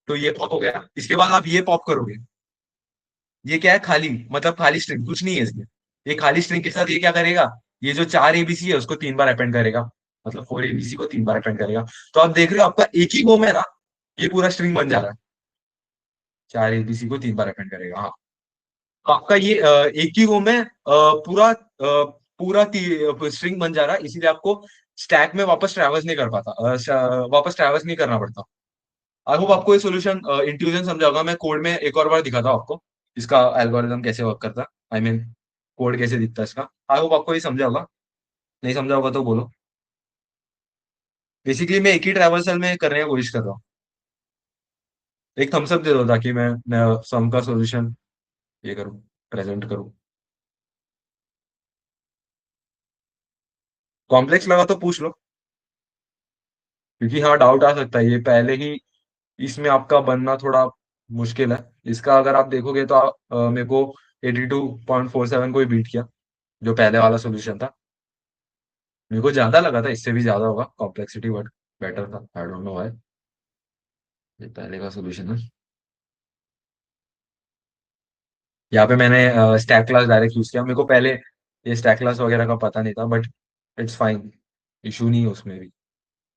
तो ये पॉप हो गया, इसके बाद आप ये पॉप करोगे, ये क्या है, खाली, मतलब खाली स्ट्रिंग, कुछ नहीं है इसमें, ये खाली स्ट्रिंग के साथ ये क्या करेगा, ये जो 4 एबीसी है उसको 3 बार अपेंड करेगा, मतलब 4 एबीसी को 3 बार अपेंड करेगा। तो आप देख रहे हो आपका एक ही गो में ना ये पूरा स्ट्रिंग बन जा रहा है, 4 एबीसी को 3 बार अपेंड करेगा, हाँ। तो आपका ये एक ही गो में पूरा स्ट्रिंग बन जा रहा है, इसीलिए आपको स्टैक में वापस ट्रैवर्स नहीं कर पाता, वापस ट्रैवर्स नहीं करना पड़ता। आई होप आपको ये सोल्यूशन इंट्यूजन समझा होगा। मैं कोड में एक और बार दिखाता हूँ आपको इसका एल्गोरिदम कैसे वर्क करता है, आई मीन कोड कैसे दिखता है इसका। आई होप आपको ये समझा होगा, नहीं समझा होगा तो बोलो। बेसिकली मैं एक ही ट्रैवर्सल में करने की कोशिश कर रहा हूँ, एक थम्स अप दे दो ताकि मैं सम का सोल्यूशन ये करूँ, प्रेजेंट करूँ। कॉम्प्लेक्स लगा तो पूछ लो, क्योंकि हाँ डाउट आ सकता है, ये पहले ही इसमें आपका बनना थोड़ा मुश्किल है। इसका अगर आप देखोगे तो मेरे को 82.47 को ही बीट किया, जो पहले वाला सोल्यूशन था। मेरे को ज्यादा लगा था इससे भी ज्यादा होगा कॉम्प्लेक्सिटी, बट बेटर था, आई डोंट नो व्हाई। ये पहले का सोल्यूशन है। यहाँ पे मैंने स्टैक क्लास डायरेक्ट यूज किया, मेरे को पहले ये स्टैक क्लास वगैरह का पता नहीं था, बट इट्स फाइन, इशू नहीं है उसमें भी।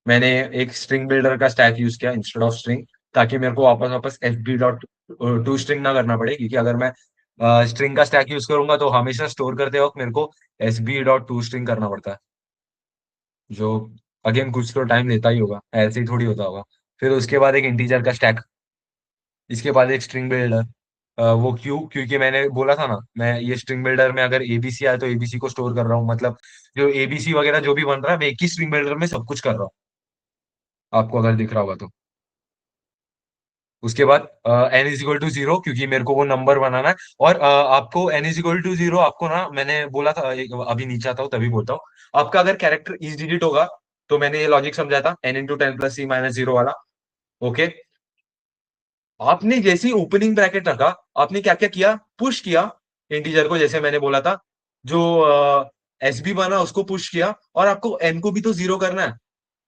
मैंने एक स्ट्रिंग बिल्डर का स्टैक यूज किया इंस्टेड ऑफ स्ट्रिंग, ताकि मेरे को वापस वापस F B dot to string ना करना पड़े, क्योंकि अगर मैं स्ट्रिंग का स्टैक यूज करूंगा तो हमेशा स्टोर करते वक्त मेरे को S B dot to string करना पड़ता है, जो अगेन कुछ तो टाइम लेता ही होगा, ऐसे ही थोड़ी होता होगा। फिर उसके बाद एक इंटीजर का स्टैक, इसके बाद एक स्ट्रिंग बिल्डर। वो क्यों, क्योंकि मैंने बोला था ना, मैं ये स्ट्रिंग बिल्डर में अगर एबीसी आए तो एबीसी को स्टोर कर रहा हूँ, मतलब जो एबीसी वगैरह जो भी बन रहा है मैं एक ही स्ट्रिंग बिल्डर में सब कुछ कर रहा हूँ, आपको अगर दिख रहा होगा तो। उसके बाद एन इज इक्वल टू 0, क्योंकि मेरे को वो नंबर बनाना है। और आपको एन इज इक्वल टू 0 आपको ना, मैंने बोला था अभी नीचे आता हूँ तभी बोलता हूँ, आपका अगर कैरेक्टर इज डिजिट होगा तो मैंने ये लॉजिक समझाया था एन इंटू 10 + c - 0 वाला। ओके, आपने जैसे ही ओपनिंग ब्रैकेट रखा, आपने क्या क्या किया, पुश किया इंटीजर को, जैसे मैंने बोला था, जो एस बी बना उसको पुश किया, और आपको एन को भी तो 0 करना है।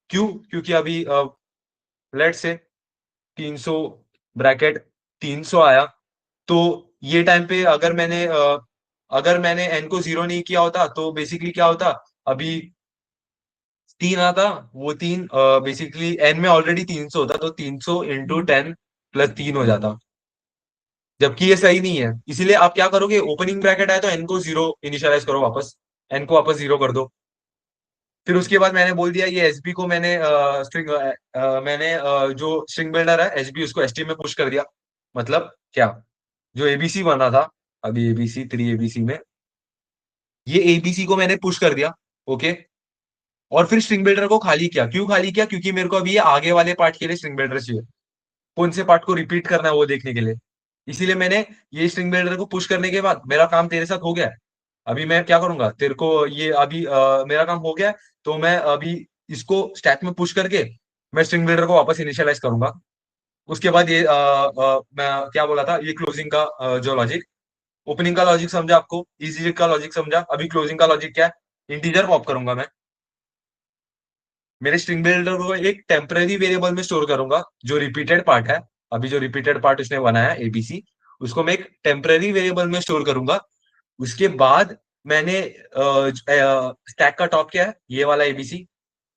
क्यों, क्योंकि अभी लेट से 300 ब्रैकेट 300 आया, तो ये टाइम पे अगर मैंने एन को 0 नहीं किया होता तो बेसिकली क्या होता, अभी 3 आता, वो 3 बेसिकली एन में ऑलरेडी 300 होता, तो 300 इंटू 10 प्लस 3 हो जाता, जबकि ये सही नहीं है। इसीलिए आप क्या करोगे, ओपनिंग ब्रैकेट आए तो एन को 0 इनिशियलाइज करो, वापस एन को वापस 0 कर दो। फिर उसके बाद मैंने बोल दिया ये एसबी को मैंने स्ट्रिंग मैंने जो स्ट्रिंग बिल्डर है एसबी, उसको एसटी में पुश कर दिया। मतलब क्या, जो एबीसी बना था अभी, एबीसी 3 एबीसी में, ये एबीसी को मैंने पुश कर दिया। ओके, और फिर स्ट्रिंग बिल्डर को खाली किया। क्यों खाली किया? क्योंकि मेरे को अभी ये आगे वाले पार्ट के लिए स्ट्रिंग बिल्डर चाहिए, कौन से पार्ट को रिपीट करना है वो देखने के लिए। इसीलिए मैंने ये स्ट्रिंग बिल्डर को पुश करने के बाद मेरा काम तेरे साथ हो गया है। अभी मैं क्या करूंगा, तेरे को ये अभी मेरा काम हो गया है, तो मैं अभी इसको स्टैक में पुश करके मैं स्ट्रिंग बिल्डर को वापस इनिशियलाइज करूंगा। उसके बाद ये मैं क्या बोला था, ये क्लोजिंग का जो लॉजिक, ओपनिंग का लॉजिक समझा आपको, इजी का लॉजिक समझा, अभी क्लोजिंग का लॉजिक क्या है, इंटीजर पॉप करूंगा मैं। मेरे स्ट्रिंग बिल्डर को एक टेम्पररी वेरिएबल में स्टोर करूंगा, जो रिपीटेड पार्ट है, अभी जो रिपीटेड पार्ट उसने बनाया एबीसी, उसको मैं एक टेम्पररी वेरिएबल में स्टोर करूंगा। उसके बाद मैंने स्टैक का टॉप क्या है, ये वाला एबीसी,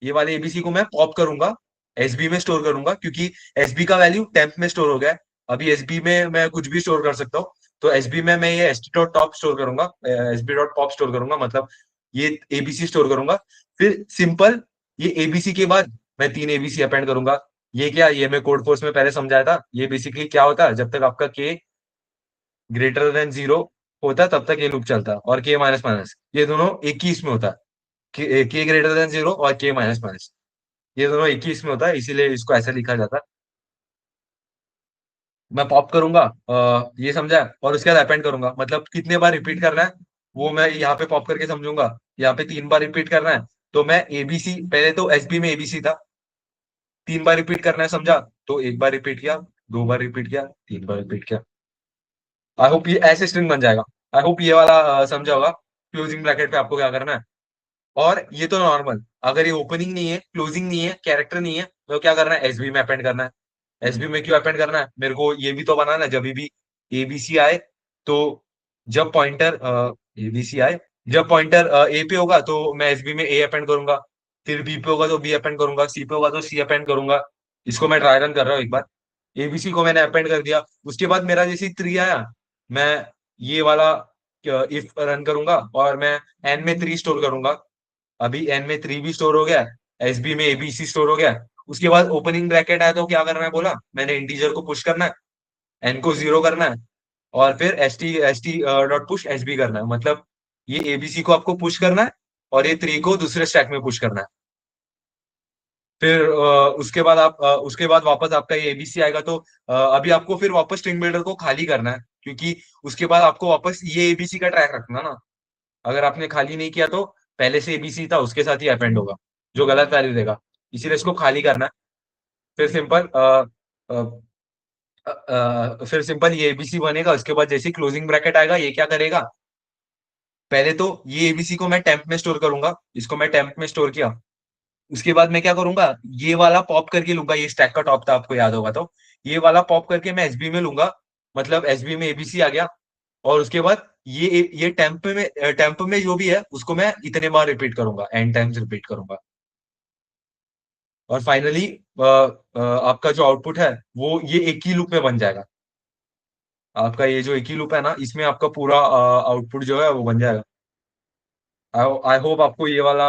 ये वाले एबीसी को मैं पॉप करूंगा, एसबी में स्टोर करूंगा, क्योंकि एसबी का वैल्यू टेम्प में स्टोर हो गया है। अभी एसबी में मैं कुछ भी स्टोर कर सकता हूँ, तो एसबी में मैं ये एसटी डॉट टॉप स्टोर करूंगा, एसबी डॉट पॉप स्टोर करूंगा, मतलब ये एबीसी स्टोर करूंगा। फिर सिंपल ये एबीसी के बाद मैं 3 एबीसी अपेंड करूंगा। ये क्या, ये मैं कोड फोर्स में पहले समझाया था। ये बेसिकली क्या होता है, जब तक आपका के ग्रेटर देन 0 होता है तब तक ये लूप चलता है, और के माइनस माइनस ये दोनों एक ही इसमें होता है, के ग्रेटर देन 0 और के माइनस माइनस ये दोनों एक ही इसमें होता है, इसीलिए इसको ऐसे लिखा जाता है। मैं पॉप करूंगा, ये समझा, और उसके बाद अपेंड करूंगा, मतलब कितने बार रिपीट करना है वो मैं यहाँ पे पॉप करके समझूंगा। यहाँ पे 3 बार रिपीट करना है, तो मैं एबीसी, पहले तो एसबी में एबीसी था, 3 बार रिपीट करना है समझा, तो 1 बार रिपीट किया, 2 बार रिपीट किया, 3 बार रिपीट किया। आई होप ये ऐसे स्ट्रिंग बन जाएगा। आई होप ये वाला समझा होगा, क्लोजिंग ब्रैकेट पे आपको क्या करना है। और ये तो नॉर्मल, अगर ये ओपनिंग नहीं है, क्लोजिंग नहीं है, कैरेक्टर नहीं है, तो क्या करना है, एसबी में अपेंड करना है। एसबी में क्यों अपेंड करना है, मेरे को ये भी तो बनाना है, जब भी एबीसी आए, तो जब पॉइंटर एबीसी आए, जब पॉइंटर ए पे होगा तो मैं एसबी में ए अपेंड करूंगा, फिर बी पे होगा तो बी अपेंड करूंगा, सी पे होगा तो सी अपेंड करूंगा। इसको मैं ट्राई रन कर रहा हूँ एक बार। एबीसी को मैंने अपेंड कर दिया, उसके बाद मेरा जैसे 3 आया, मैं ये वाला इफ रन करूंगा, और मैं एन में 3 स्टोर करूंगा। अभी एन में 3 भी स्टोर हो गया, एसबी में एबीसी स्टोर हो गया। उसके बाद ओपनिंग ब्रैकेट आया तो क्या करना है बोला, मैंने इंटीजर को पुश करना है, एन को 0 करना है, और फिर S T dot push SB करना है। मतलब ये एबीसी को आपको पुश करना है, और ये 3 को दूसरे स्टैक में पुश करना है। फिर उसके बाद उसके बाद वापस आपका ये एबीसी आएगा, तो अभी आपको फिर वापस स्ट्रिंग बिल्डर को खाली करना है, क्योंकि उसके बाद आपको वापस ये एबीसी का ट्रैक रखना ना। अगर आपने खाली नहीं किया तो पहले से एबीसी था उसके साथ ही अपेंड होगा, जो गलत वैल्यू देगा। इसीलिए इसको खाली करना है। फिर सिंपल फिर सिंपल ये एबीसी बनेगा। उसके बाद जैसे क्लोजिंग ब्रैकेट आएगा, ये क्या करेगा, पहले तो ये एबीसी को मैं टेम्प में स्टोर करूंगा, इसको मैं टेम्प में स्टोर किया। उसके बाद मैं क्या करूंगा, ये वाला पॉप करके लूंगा, ये स्टैक का टॉप था आपको याद होगा तो, ये वाला पॉप करके मैं एसबी में लूंगा, मतलब एसबी में एबीसी आ गया। और उसके बाद ये टेम्प में जो भी है उसको मैं इतने बार रिपीट करूंगा, एन टाइम्स रिपीट करूंगा। और फाइनली आपका जो आउटपुट है वो ये एक ही लूप में बन जाएगा। आपका ये जो एक ही लूप है ना, इसमें आपका पूरा आउटपुट जो है वो बन जाएगा। आई होप आपको ये वाला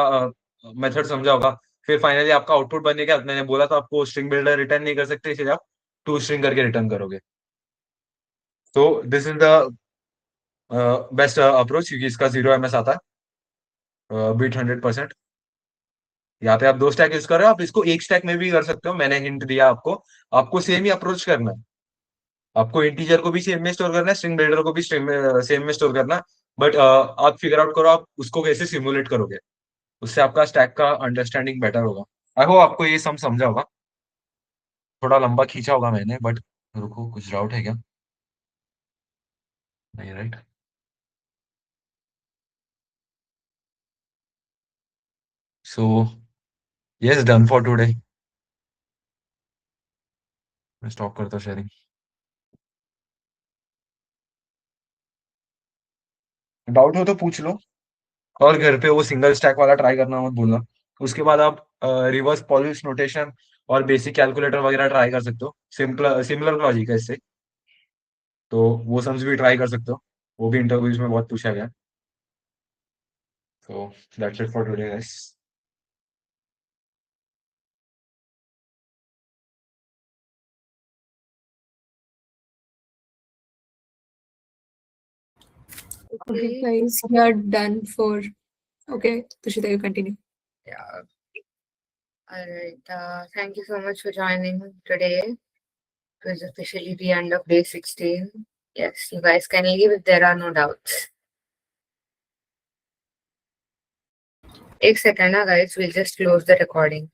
मेथड समझा होगा। फिर फाइनली आपका आउटपुट बनने के बाद, मैंने बोला था आपको स्ट्रिंग बिल्डर रिटर्न नहीं कर सकते, इसे आप टू स्ट्रिंग करके रिटर्न करोगे। तो this is the best approach, क्योंकि इसका 0 ms आता है, बीट 100%। यहाँ पे आप 2 स्टैक यूज कर रहे हो, आप इसको एक स्टैक में भी कर सकते हो, मैंने हिंट दिया आपको। आपको सेम ही अप्रोच करना है, आपको इंटीजर को भी सेम में स्टोर करना है, स्ट्रिंग बिल्डर को भी सेम में स्टोर करना है। बट आप फिगर आउट करो आप उसको कैसे सिमुलेट करोगे, उससे आपका स्टैक का अंडरस्टैंडिंग बेटर होगा। आई होप आपको ये सम समझा होगा। थोड़ा लंबा खींचा होगा मैंने, बट रुको, कुछ डाउट है क्या? नहीं, right? So yes, done for today. मैं स्टॉप करता हूँ शेयरिंग। डाउट हो तो पूछ लो, और घर पे वो सिंगल स्टैक वाला ट्राई करना मत भूलना। उसके बाद आप रिवर्स पॉलिश नोटेशन और बेसिक कैलकुलेटर वगैरह ट्राई कर सकते हो। सिमिलर लॉजिक है इससे, तो वो सम्स भी ट्राई कर सकते हो, वो भी इंटरव्यूज में बहुत पूछा गया है। So that's it for today, guys. Okay, guys, we are done for. Okay, Tushita, you continue. Yeah. All right. Thank you so much for joining today. It was officially the end of day 16. Yes, you guys can leave if there are no doubts. एक second, guys. We'll just close the recording.